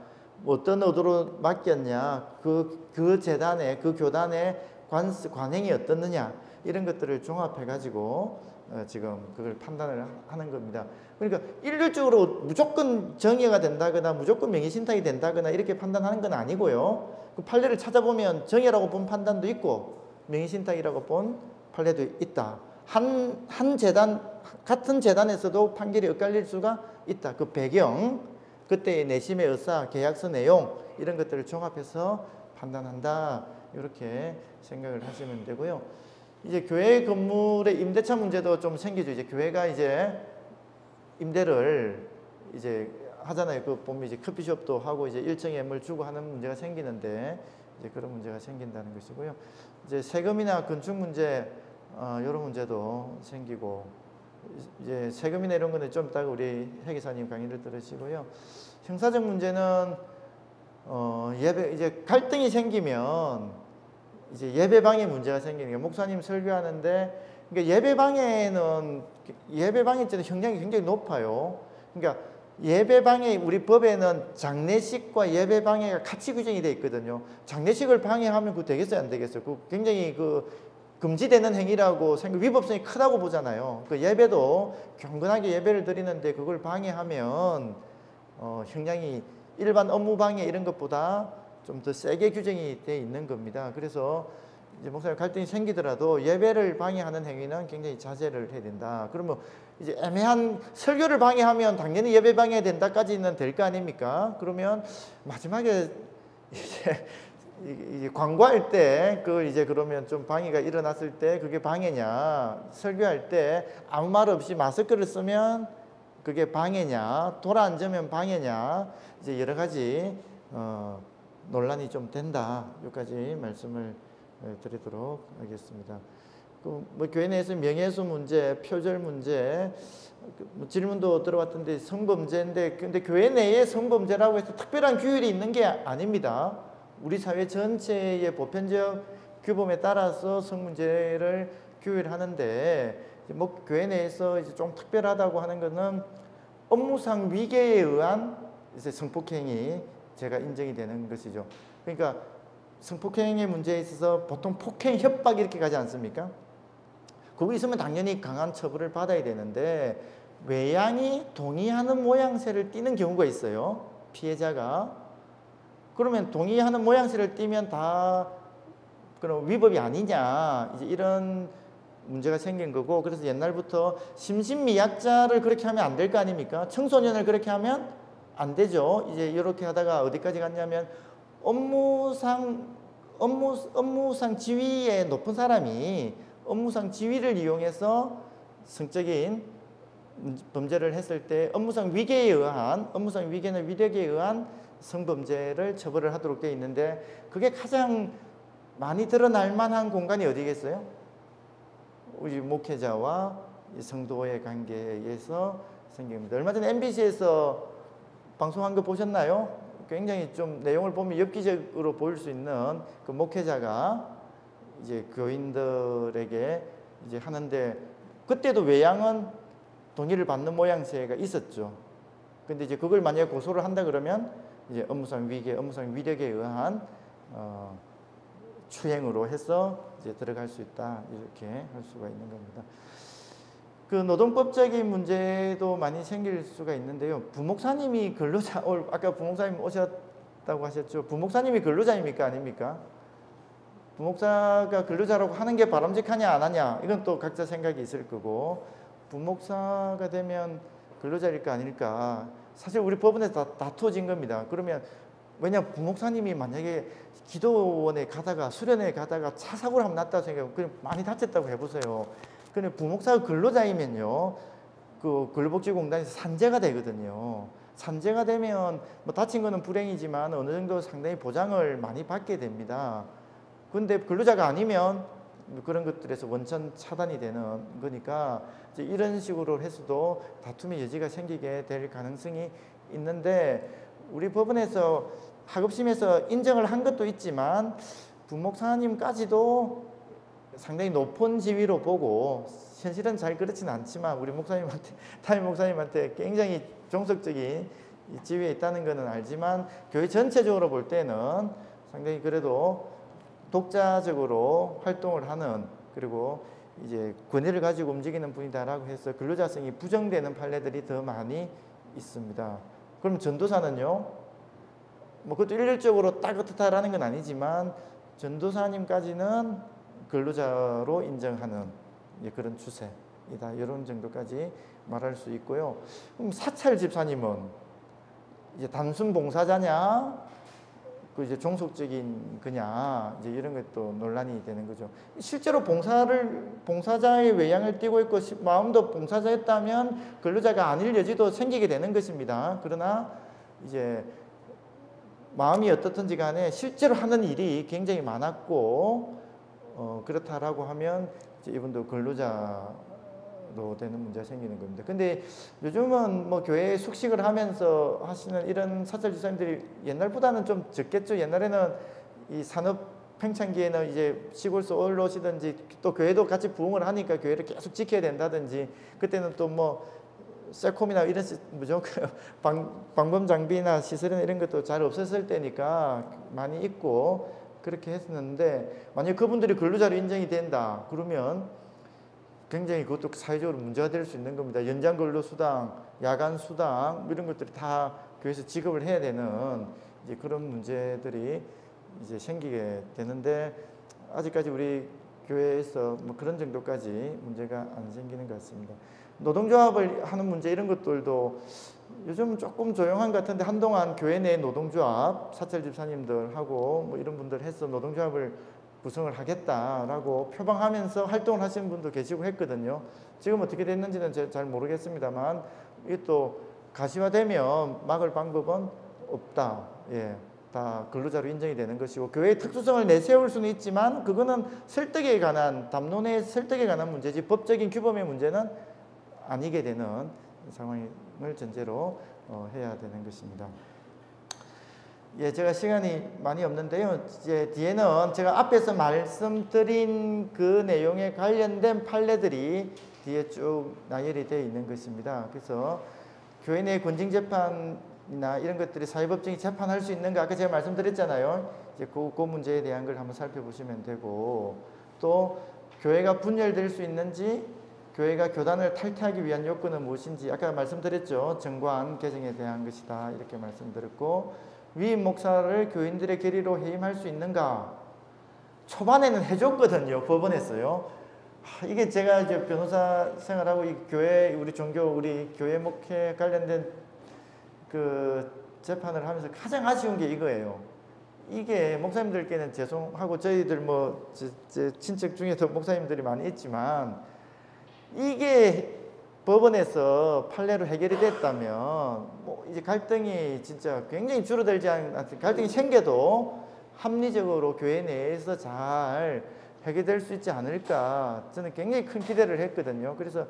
뭐 어떤 의도로 맡겼냐, 그 재단에, 그 교단의 관행이 어떻느냐, 이런 것들을 종합해 가지고 지금 그걸 판단을 하는 겁니다. 그러니까 일률적으로 무조건 정여가 된다거나 무조건 명의신탁이 된다거나 이렇게 판단하는 건 아니고요. 그 판례를 찾아보면 정여라고 본 판단도 있고 명의신탁이라고 본 판례도 있다. 한 재단, 같은 재단에서도 판결이 엇갈릴 수가 있다. 그 배경, 그때의 내심의 의사, 계약서 내용, 이런 것들을 종합해서 판단한다. 이렇게 생각을 하시면 되고요. 이제 교회 건물의 임대차 문제도 좀 생기죠. 이제 교회가 이제 임대를 이제 하잖아요. 그 보면 이제 커피숍도 하고 이제 일정 예물 주고 하는 문제가 생기는데, 이제 그런 문제가 생긴다는 것이고요. 이제 세금이나 건축 문제, 이런 문제도 생기고, 이제 세금이나 이런 거는 좀 이따가 우리 해 기사님 강의를 들으시고요. 형사적 문제는 이제 갈등이 생기면 이제 예배방해 문제가 생기는 게, 목사님 설교하는데, 그러니까 예배방해는 형량이 굉장히 높아요. 그러니까 예배방해, 우리 법에는 장례식과 예배방해가 같이 규정이 되어 있거든요. 장례식을 방해하면 그거 되겠어요, 안 되겠어요? 그 굉장히 금지되는 행위라고 위법성이 크다고 보잖아요. 그 예배도 경건하게 예배를 드리는데 그걸 방해하면 형량이 일반 업무 방해 이런 것보다 좀 더 세게 규정이 되어 있는 겁니다. 그래서 이제 목사님 갈등이 생기더라도 예배를 방해하는 행위는 굉장히 자제를 해야 된다. 그러면 이제 애매한 설교를 방해하면 당연히 예배 방해된다까지는 될 거 아닙니까? 그러면 마지막에 이제 광고할 때 그걸 이제 그러면 좀 방해가 일어났을 때 그게 방해냐, 설교할 때 아무 말 없이 마스크를 쓰면 그게 방해냐, 돌아 앉으면 방해냐, 이제 여러 가지 논란이 좀 된다. 여기까지 말씀을 드리도록 하겠습니다. 뭐 교회 내에서 명예훼손 문제, 표절 문제, 뭐 질문도 들어왔던데 성범죄인데, 근데 교회 내에 성범죄라고 해서 특별한 규율이 있는 게 아닙니다. 우리 사회 전체의 보편적 규범에 따라서 성문제를 규율하는데, 뭐 교회 내에서 이제 좀 특별하다고 하는 것은 업무상 위계에 의한 이제 성폭행이 제가 인정이 되는 것이죠. 그러니까 성폭행의 문제에 있어서 보통 폭행, 협박 이렇게 가지 않습니까? 거기 있으면 당연히 강한 처벌을 받아야 되는데, 외양이 동의하는 모양새를 띠는 경우가 있어요. 피해자가. 그러면 동의하는 모양새를 띠면 다 그럼 위법이 아니냐, 이제 이런 문제가 생긴 거고, 그래서 옛날부터 심신미약자를 그렇게 하면 안 될 거 아닙니까? 청소년을 그렇게 하면 안 되죠. 이제 이렇게 하다가 어디까지 갔냐면 업무상 지위에 높은 사람이 업무상 지위를 이용해서 성적인 범죄를 했을 때 업무상 위계나 위력에 의한 성범죄를 처벌을 하도록 되어 있는데, 그게 가장 많이 드러날 만한 공간이 어디겠어요? 우리 목회자와 성도의 관계에서 생깁니다. 얼마 전에 MBC에서 방송한 거 보셨나요? 굉장히 좀 내용을 보면 엽기적으로 보일 수 있는 그 목회자가 이제 교인들에게 이제 하는데, 그때도 외양은 동의를 받는 모양새가 있었죠. 근데 이제 그걸 만약에 고소를 한다 그러면 이제 업무상 위력에 의한 추행으로 해서 이제 들어갈 수 있다, 이렇게 할 수가 있는 겁니다. 그 노동법적인 문제도 많이 생길 수가 있는데요. 부목사님이 근로자, 아까 부목사님 오셨다고 하셨죠. 부목사님이 근로자입니까, 아닙니까? 부목사가 근로자라고 하는 게 바람직하냐 안 하냐, 이건 또 각자 생각이 있을 거고, 부목사가 되면 근로자일까 아닐까, 사실 우리 법원에서 다투어진 겁니다. 그러면 왜냐, 부목사님이 만약에 기도원에 가다가 수련회에 가다가 차 사고를 한번 났다고 생각하면 그냥 많이 다쳤다고 해보세요. 근데 부목사가 근로자이면요, 그 근로복지공단에서 산재가 되거든요. 산재가 되면 뭐 다친 거는 불행이지만 어느 정도 상당히 보장을 많이 받게 됩니다. 근데 근로자가 아니면 그런 것들에서 원천 차단이 되는 거니까 이제 이런 식으로 해서도 다툼의 여지가 생기게 될 가능성이 있는데, 우리 법원에서 하급심에서 인정을 한 것도 있지만 부목사님까지도 상당히 높은 지위로 보고, 현실은 잘 그렇지는 않지만 우리 목사님한테, 담임 목사님한테 굉장히 종속적인 지위에 있다는 것은 알지만, 교회 전체적으로 볼 때는 상당히 그래도 독자적으로 활동을 하는, 그리고 이제 권위를 가지고 움직이는 분이다라고 해서 근로자성이 부정되는 판례들이 더 많이 있습니다. 그럼 전도사는요? 뭐 그것도 일률적으로 딱 어떻다라는 건 아니지만 전도사님까지는 근로자로 인정하는 그런 추세이다, 이런 정도까지 말할 수 있고요. 그럼 사찰 집사님은 이제 단순 봉사자냐, 그 이제 종속적인 거냐, 이제 이런 것도 논란이 되는 거죠. 실제로 봉사자의 외양을 띠고 있고 마음도 봉사자였다면 근로자가 아닐 여지도 생기게 되는 것입니다. 그러나 이제 마음이 어떻든지 간에 실제로 하는 일이 굉장히 많았고 그렇다라고 하면 이제 이분도 근로자로 되는 문제가 생기는 겁니다. 근데 요즘은 뭐 교회 숙식을 하면서 하시는 이런 사찰 집사님들이 옛날보다는 좀 적겠죠. 옛날에는 이 산업 팽창기에는 이제 시골에서 올라오시든지 또 교회도 같이 부흥을 하니까 교회를 계속 지켜야 된다든지, 그때는 또 뭐 셀콤이나 이런 뭐죠, 방범 장비나 시설이나 이런 것도 잘 없었을 때니까 많이 있고 그렇게 했었는데, 만약 그분들이 근로자로 인정이 된다 그러면 굉장히 그것도 사회적으로 문제가 될 수 있는 겁니다. 연장 근로 수당, 야간 수당 이런 것들이 다 교회에서 지급을 해야 되는 이제 그런 문제들이 이제 생기게 되는데, 아직까지 우리 교회에서 뭐 그런 정도까지 문제가 안 생기는 것 같습니다. 노동조합을 하는 문제 이런 것들도 요즘 조금 조용한 것 같은데, 한동안 교회 내 노동조합, 사찰 집사님들하고 뭐 이런 분들 해서 노동조합을 구성을 하겠다라고 표방하면서 활동을 하시는 분도 계시고 했거든요. 지금 어떻게 됐는지는 잘 모르겠습니다만, 이게 또 가시화되면 막을 방법은 없다. 예, 다 근로자로 인정이 되는 것이고, 교회의 특수성을 내세울 수는 있지만 그거는 설득에 관한, 담론의 설득에 관한 문제지 법적인 규범의 문제는 아니게 되는 상황을 전제로 해야 되는 것입니다. 예, 제가 시간이 많이 없는데요. 이제 뒤에는 제가 앞에서 말씀드린 그 내용에 관련된 판례들이 뒤에 쭉 나열이 되어 있는 것입니다. 그래서 교회 내 권징재판이나 이런 것들이 사회법정이 재판할 수 있는가, 아까 제가 말씀드렸잖아요. 이제 그 문제에 대한 걸 한번 살펴보시면 되고, 또 교회가 분열될 수 있는지, 교회가 교단을 탈퇴하기 위한 요건은 무엇인지, 아까 말씀드렸죠. 정관 개정에 대한 것이다, 이렇게 말씀드렸고, 위임 목사를 교인들의 계리로 해임할 수 있는가? 초반에는 해줬거든요, 법원에서요. 이게 제가 이제 변호사 생활하고 이 교회 우리 종교 우리 교회 목회 관련된 그 재판을 하면서 가장 아쉬운 게 이거예요. 이게 목사님들께는 죄송하고 저희들 뭐 제 친척 중에도 목사님들이 많이 있지만 이게 법원에서 판례로 해결이 됐다면 뭐 이제 갈등이 진짜 굉장히 줄어들지 않는 갈등이 생겨도 합리적으로 교회 내에서 잘 해결될 수 있지 않을까 저는 굉장히 큰 기대를 했거든요. 그래서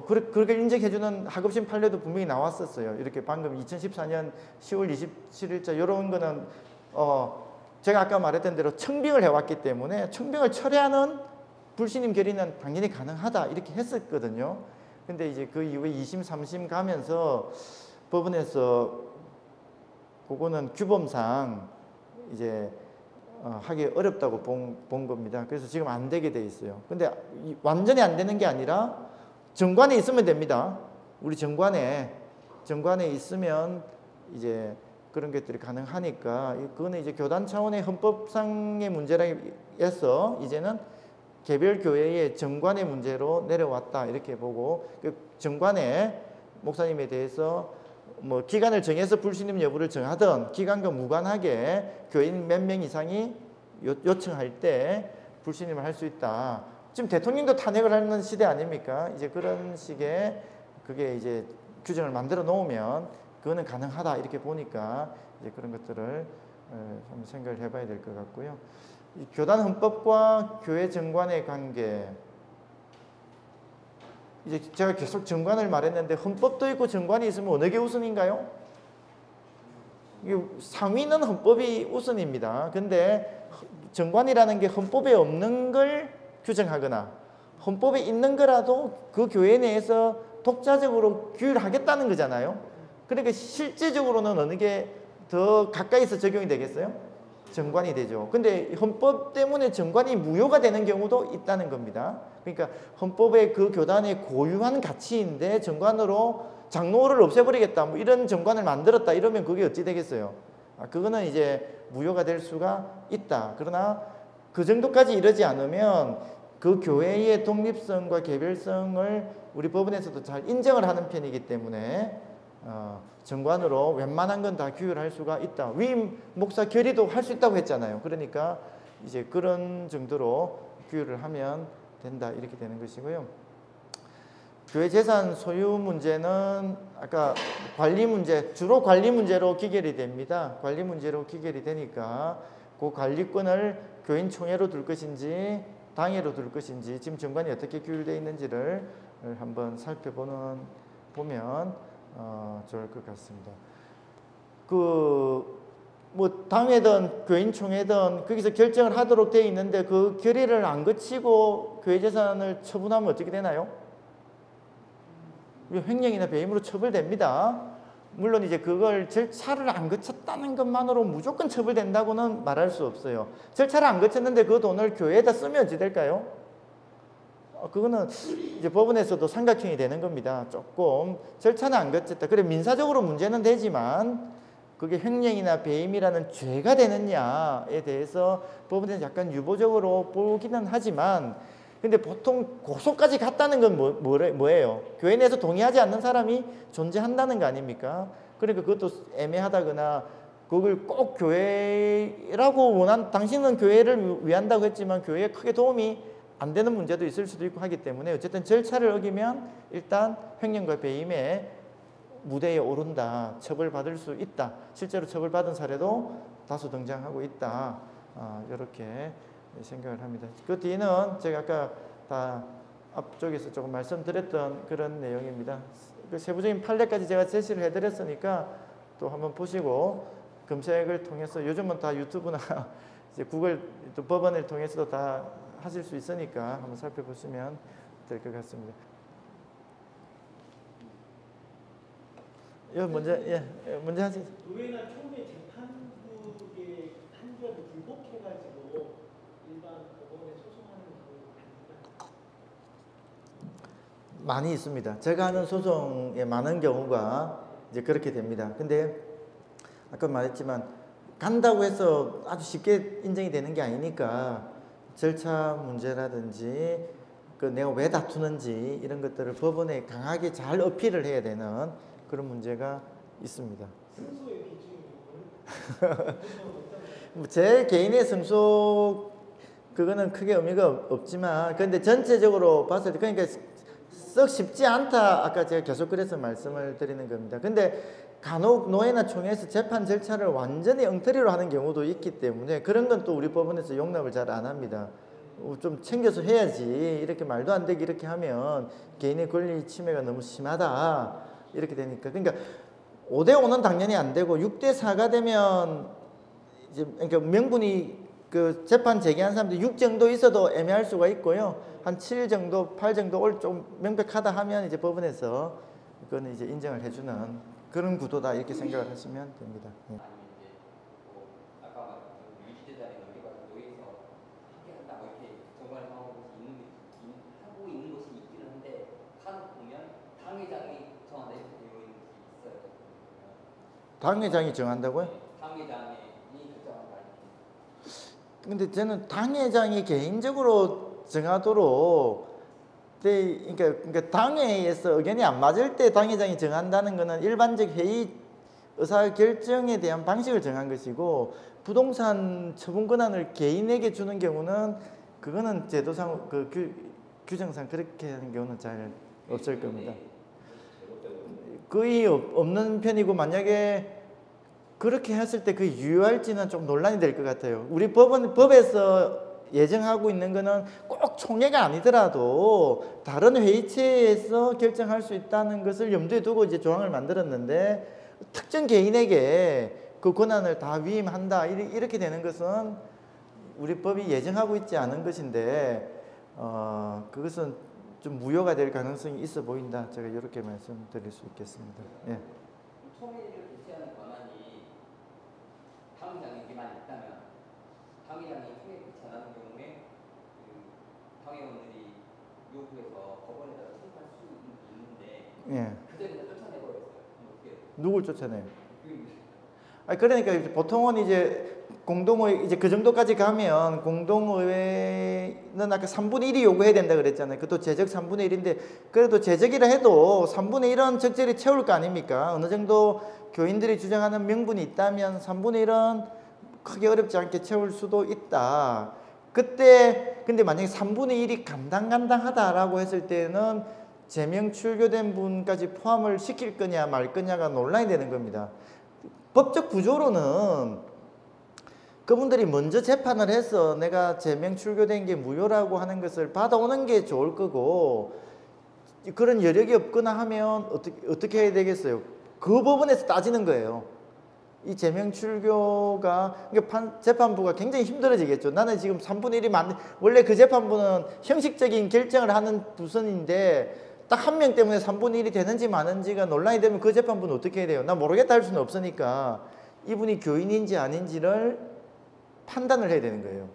그렇게 인정해주는 하급심 판례도 분명히 나왔었어요. 이렇게 방금 2014년 10월 27일자 이런 거는 제가 아까 말했던 대로 청빙을 해왔기 때문에 청빙을 철회하는 불신임 결의는 당연히 가능하다 이렇게 했었거든요. 근데 이제 그 이후에 2심, 3심 가면서 법원에서 그거는 규범상 이제 하기 어렵다고 본 겁니다. 그래서 지금 안 되게 돼 있어요. 근데 완전히 안 되는 게 아니라 정관에 있으면 됩니다. 우리 정관에 있으면 이제 그런 것들이 가능하니까 그거는 이제 교단 차원의 헌법상의 문제라서 이제는 개별 교회의 정관의 문제로 내려왔다 이렇게 보고 그 정관에 목사님에 대해서 뭐 기간을 정해서 불신임 여부를 정하든 기간과 무관하게 교인 몇 명 이상이 요청할 때 불신임을 할 수 있다. 지금 대통령도 탄핵을 하는 시대 아닙니까? 이제 그런 식의 그게 이제 규정을 만들어 놓으면 그거는 가능하다 이렇게 보니까 이제 그런 것들을 한번 생각을 해봐야 될 것 같고요. 이 교단 헌법과 교회 정관의 관계 이제 제가 계속 정관을 말했는데 헌법도 있고 정관이 있으면 어느 게 우선인가요? 상위는 헌법이 우선입니다. 근데 정관이라는 게 헌법에 없는 걸 규정하거나 헌법에 있는 거라도 그 교회 내에서 독자적으로 규율하겠다는 거잖아요. 그러니까 실제적으로는 어느 게 더 가까이서 적용이 되겠어요? 정관이 되죠. 근데 헌법 때문에 정관이 무효가 되는 경우도 있다는 겁니다. 그러니까 헌법의 그 교단의 고유한 가치인데 정관으로 장로를 없애버리겠다 뭐 이런 정관을 만들었다 이러면 그게 어찌 되겠어요? 그거는 이제 무효가 될 수가 있다. 그러나 그 정도까지 이르지 않으면 그 교회의 독립성과 개별성을 우리 법원에서도 잘 인정을 하는 편이기 때문에 정관으로 웬만한 건 다 규율할 수가 있다. 위임 목사 결의도 할 수 있다고 했잖아요. 그러니까 이제 그런 정도로 규율을 하면 된다 이렇게 되는 것이고요. 교회 재산 소유 문제는 아까 관리 문제, 주로 관리 문제로 기결이 됩니다. 관리 문제로 기결이 되니까 그 관리권을 교인 총회로 둘 것인지 당회로 둘 것인지 지금 정관이 어떻게 규율되어 있는지를 한번 보면 좋을 것 같습니다. 뭐 당회든 교인 총회든 거기서 결정을 하도록 되어 있는데 그 결의를 안 거치고 교회 재산을 처분하면 어떻게 되나요? 횡령이나 배임으로 처벌됩니다. 물론 이제 그걸 절차를 안 거쳤다는 것만으로 무조건 처벌된다고는 말할 수 없어요. 절차를 안 거쳤는데 그 돈을 교회에다 쓰면 어찌 될까요? 그거는 이제 법원에서도 삼각형이 되는 겁니다. 조금 절차는 안 거쳤다. 그래 민사적으로 문제는 되지만 그게 횡령이나 배임이라는 죄가 되느냐에 대해서 법원에서 약간 유보적으로 보기는 하지만 근데 보통 고소까지 갔다는 건 뭐예요? 교회 내에서 동의하지 않는 사람이 존재한다는 거 아닙니까? 그러니까 그것도 애매하다거나 그걸 꼭 교회라고 당신은 교회를 위한다고 했지만 교회에 크게 도움이 안 되는 문제도 있을 수도 있고 하기 때문에 어쨌든 절차를 어기면 일단 횡령과 배임의 무대에 오른다. 처벌받을 수 있다. 실제로 처벌받은 사례도 다수 등장하고 있다. 이렇게 생각을 합니다. 그 뒤는 제가 아까 다 앞쪽에서 조금 말씀드렸던 그런 내용입니다. 그 세부적인 판례까지 제가 제시를 해드렸으니까 또 한번 보시고 검색을 통해서 요즘은 다 유튜브나 이제 구글 또 법원을 통해서도 다 하실 수 있으니까 한번 살펴보시면 될 것 같습니다. 이거 먼저 먼저 하세요. 의회나 총회 재판부의 판결을 불복해가지고 일반 법원에 소송하는 경우가 많이 있습니다. 제가 하는 소송에 많은 경우가 이제 그렇게 됩니다. 근데 아까 말했지만 간다고 해서 아주 쉽게 인정이 되는 게 아니니까 절차 문제라든지 그 내가 왜 다투는지 이런 것들을 법원에 강하게 잘 어필을 해야 되는 그런 문제가 있습니다. 승소의 기준이 뭐 제 개인의 승소 그거는 크게 의미가 없지만 근데 전체적으로 봤을 때 그러니까 썩 쉽지 않다 아까 제가 계속 그래서 말씀을 드리는 겁니다. 근데 간혹 노예나 총회에서 재판 절차를 완전히 엉터리로 하는 경우도 있기 때문에 그런 건 또 우리 법원에서 용납을 잘 안 합니다. 좀 챙겨서 해야지 이렇게 말도 안 되게 이렇게 하면 개인의 권리 침해가 너무 심하다 이렇게 되니까 그러니까 5대5는 당연히 안 되고 6대4가 되면 이제 그러니까 명분이 그 재판 제기한 사람들이 6 정도 있어도 애매할 수가 있고요. 한 7 정도, 8 정도 올 좀 명백하다 하면 이제 법원에서 그거는 이제 인정을 해주는 그런 구도다 이렇게 생각을 하시면 됩니다. 예. 아니면 이제 뭐 아까 말한 유지재산의 관계가 노예에서 함께 한다 뭐 이렇게 정관을 하고 있는 것이 있기는 한데 간혹 보면 당회장이 정한다 이렇게 되어 있는 것이 있어요. 당회장이 정한다고요? 네, 당회장이 결정한다 이렇게. 근데 저는 당회장이 개인적으로 정하도록 그러니까 당회에서 의견이 안 맞을 때 당회장이 정한다는 것은 일반적 회의 의사 결정에 대한 방식을 정한 것이고 부동산 처분 권한을 개인에게 주는 경우는 그거는 제도상 그 규정상 그렇게 하는 경우는 잘 없을 겁니다. 거의 없는 편이고 만약에 그렇게 했을 때 그게 유효할지는 좀 논란이 될 것 같아요. 우리 법에서 예정하고 있는 거는 꼭 총회가 아니더라도 다른 회의체에서 결정할 수 있다는 것을 염두에 두고 이제 조항을 만들었는데 특정 개인에게 그 권한을 다 위임한다 이렇게 되는 것은 우리 법이 예정하고 있지 않은 것인데 그것은 좀 무효가 될 가능성이 있어 보인다. 제가 이렇게 말씀드릴 수 있겠습니다. 예. 총회를 개최하는 권한이 당회장에게만 있다면 당회장이 총회 개최 안 하는 경우에 그 당회원들이 요구해서 법원에다가 청구할 수 있는데 예. 그 전에 쫓아내버렸어요. 어떻게? 누굴 쫓아내요? 그러니까 이제 보통은 이제 공동의회 이제 그 정도까지 가면 공동의회는 아까 3분의 1이 요구해야 된다 그랬잖아요. 그것도 제적 3분의 1인데 그래도 제적이라 해도 3분의 1은 적절히 채울 거 아닙니까? 어느 정도 교인들이 주장하는 명분이 있다면 3분의 1은 크게 어렵지 않게 채울 수도 있다. 그때 근데 만약에 3분의 1이 간당간당하다라고 했을 때는 제명 출교된 분까지 포함을 시킬 거냐 말 거냐가 논란이 되는 겁니다. 법적 구조로는 그분들이 먼저 재판을 해서 내가 제명 출교된 게 무효라고 하는 것을 받아오는 게 좋을 거고 그런 여력이 없거나 하면 어떻게 해야 되겠어요? 그 법원에서 따지는 거예요. 이 제명 출교가 그러니까 재판부가 굉장히 힘들어지겠죠. 나는 지금 3분의 1이 원래 그 재판부는 형식적인 결정을 하는 부서인데 딱 한 명 때문에 3분의 1이 되는지 마는지가 논란이 되면 그 재판부는 어떻게 해야 돼요? 나 모르겠다 할 수는 없으니까 이분이 교인인지 아닌지를 판단을 해야 되는 거예요.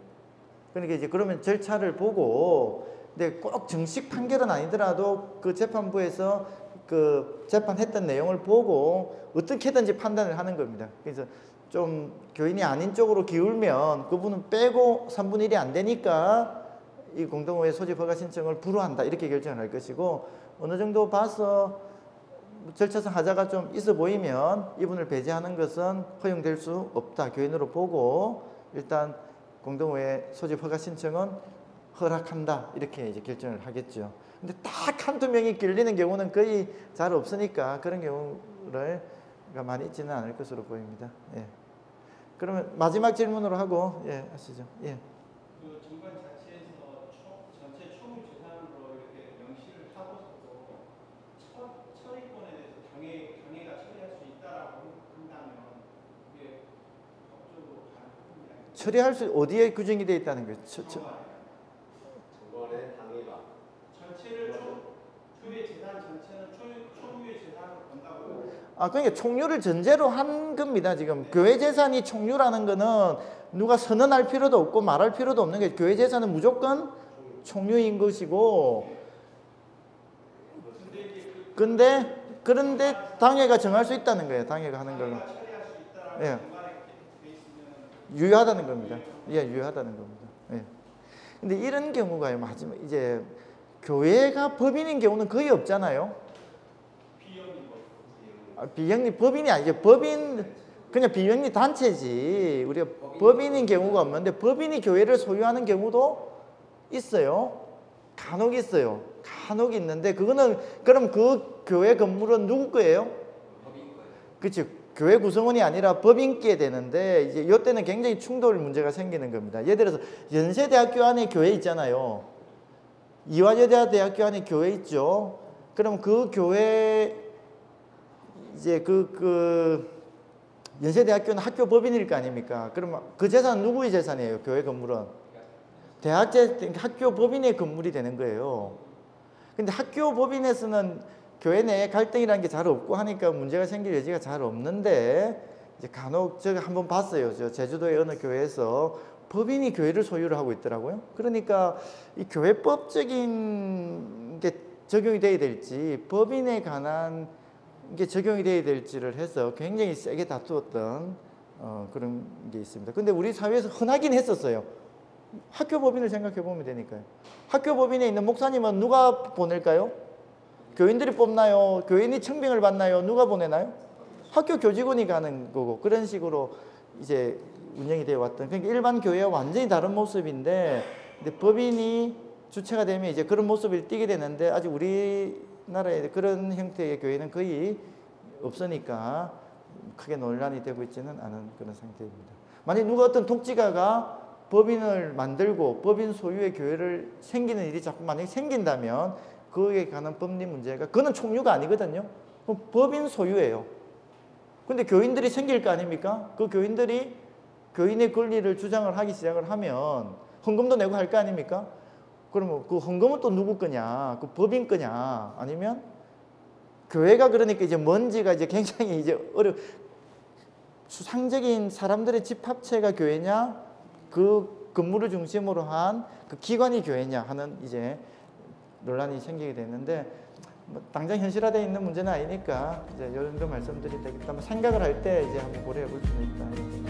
그러니까 이제 그러면 절차를 보고 근데 꼭 정식 판결은 아니더라도 그 재판부에서 그 재판했던 내용을 보고 어떻게든지 판단을 하는 겁니다. 그래서 좀 교인이 아닌 쪽으로 기울면 그분은 빼고 3분의 1이 안 되니까 이 공동의회 소집 허가 신청을 불허한다 이렇게 결정을 할 것이고 어느 정도 봐서 절차상 하자가 좀 있어 보이면 이분을 배제하는 것은 허용될 수 없다. 교인으로 보고 일단 공동의회 소집 허가 신청은 허락한다. 이렇게 이제 결정을 하겠죠. 근데 딱 한두 명이 길리는 경우는 거의 잘 없으니까 그런 경우를 많이 있지는 않을 것으로 보입니다. 예. 그러면 마지막 질문으로 하고 예, 하시죠. 예. 그 정관 자체에서 전체 총유 재산으로 이렇게 명시를 하고서도 처리권에 대해서 당회가 처리할 수 있다라고 한다면 이게 법적으로 가능한 게 처리할 수 어디에 규정이 되어 있다는 거예요? 정관의 당회가 전체를 초유의 재산 전체는 총유의 재산으로 본다고. 그러니까 총유를 전제로 한 겁니다. 지금 교회 재산이 총유라는 거는 누가 선언할 필요도 없고 말할 필요도 없는 게 교회 재산은 무조건 총유인 것이고 그런데 당회가 정할 수 있다는 거예요. 당회가 하는 걸로. 처리할 수 있다라고 예. 정관에 돼 있으면 유효하다는 겁니다. 예, 유효하다는 겁니다. 예. 근데 이런 경우가 마지막 이제 교회가 법인인 경우는 거의 없잖아요. 비영리 법인이 아니죠. 법인 그냥 비영리 단체지. 우리가 법인인 경우가 없는데 법인이 교회를 소유하는 경우도 있어요. 간혹 있어요. 간혹 있는데 그거는 그럼 그 교회 건물은 누구 거예요? 그렇죠. 교회 구성원이 아니라 법인께 되는데 이제 이때는 굉장히 충돌 문제가 생기는 겁니다. 예를 들어서 연세대학교 안에 교회 있잖아요. 이화여대학교 안에 교회 있죠. 그럼 그 교회 이제 연세대학교는 학교 법인일 거 아닙니까? 그러면 그 재산은 누구의 재산이에요? 교회 건물은 학교 법인의 건물이 되는 거예요. 근데 학교 법인에서는 교회 내에 갈등이라는 게 잘 없고 하니까 문제가 생길 여지가 잘 없는데 이제 간혹 제가 한번 봤어요. 저 제주도의 어느 교회에서 법인이 교회를 소유를 하고 있더라고요. 그러니까 이 교회법적인 게 적용이 돼야 될지 법인에 관한 게 적용이 돼야 될지를 해서 굉장히 세게 다투었던 그런 게 있습니다. 근데 우리 사회에서 흔하긴 했었어요. 학교 법인을 생각해 보면 되니까요. 학교 법인에 있는 목사님은 누가 보낼까요? 교인들이 뽑나요? 교인이 청빙을 받나요? 누가 보내나요? 학교 교직원이 가는 거고 그런 식으로 이제 운영이 되어 왔던 그러니까 일반 교회와 완전히 다른 모습인데 근데 법인이 주체가 되면 이제 그런 모습을 띠게 되는데 아직 우리나라에 그런 형태의 교회는 거의 없으니까 크게 논란이 되고 있지는 않은 그런 상태입니다. 만약 누가 어떤 독지가가 법인을 만들고 법인 소유의 교회를 생기는 일이 자꾸 만약에 생긴다면 그에 관한 법리 문제가 그거는 총류가 아니거든요. 그럼 법인 소유예요. 근데 교인들이 생길 거 아닙니까? 그 교인들이 교인의 권리를 주장을 하기 시작을 하면 헌금도 내고 할 거 아닙니까? 그러면 그 헌금은 또 누구 거냐? 그 법인 거냐? 아니면 교회가 그러니까 이제 뭔지가 이제 굉장히 이제 수상적인 사람들의 집합체가 교회냐? 그 건물을 중심으로 한 그 기관이 교회냐 하는 이제 논란이 생기게 됐는데 뭐 당장 현실화되어 있는 문제는 아니니까 이제 이런 거 말씀드리겠다면 생각을 할 때 이제 한번 고려해 볼 수는 있다.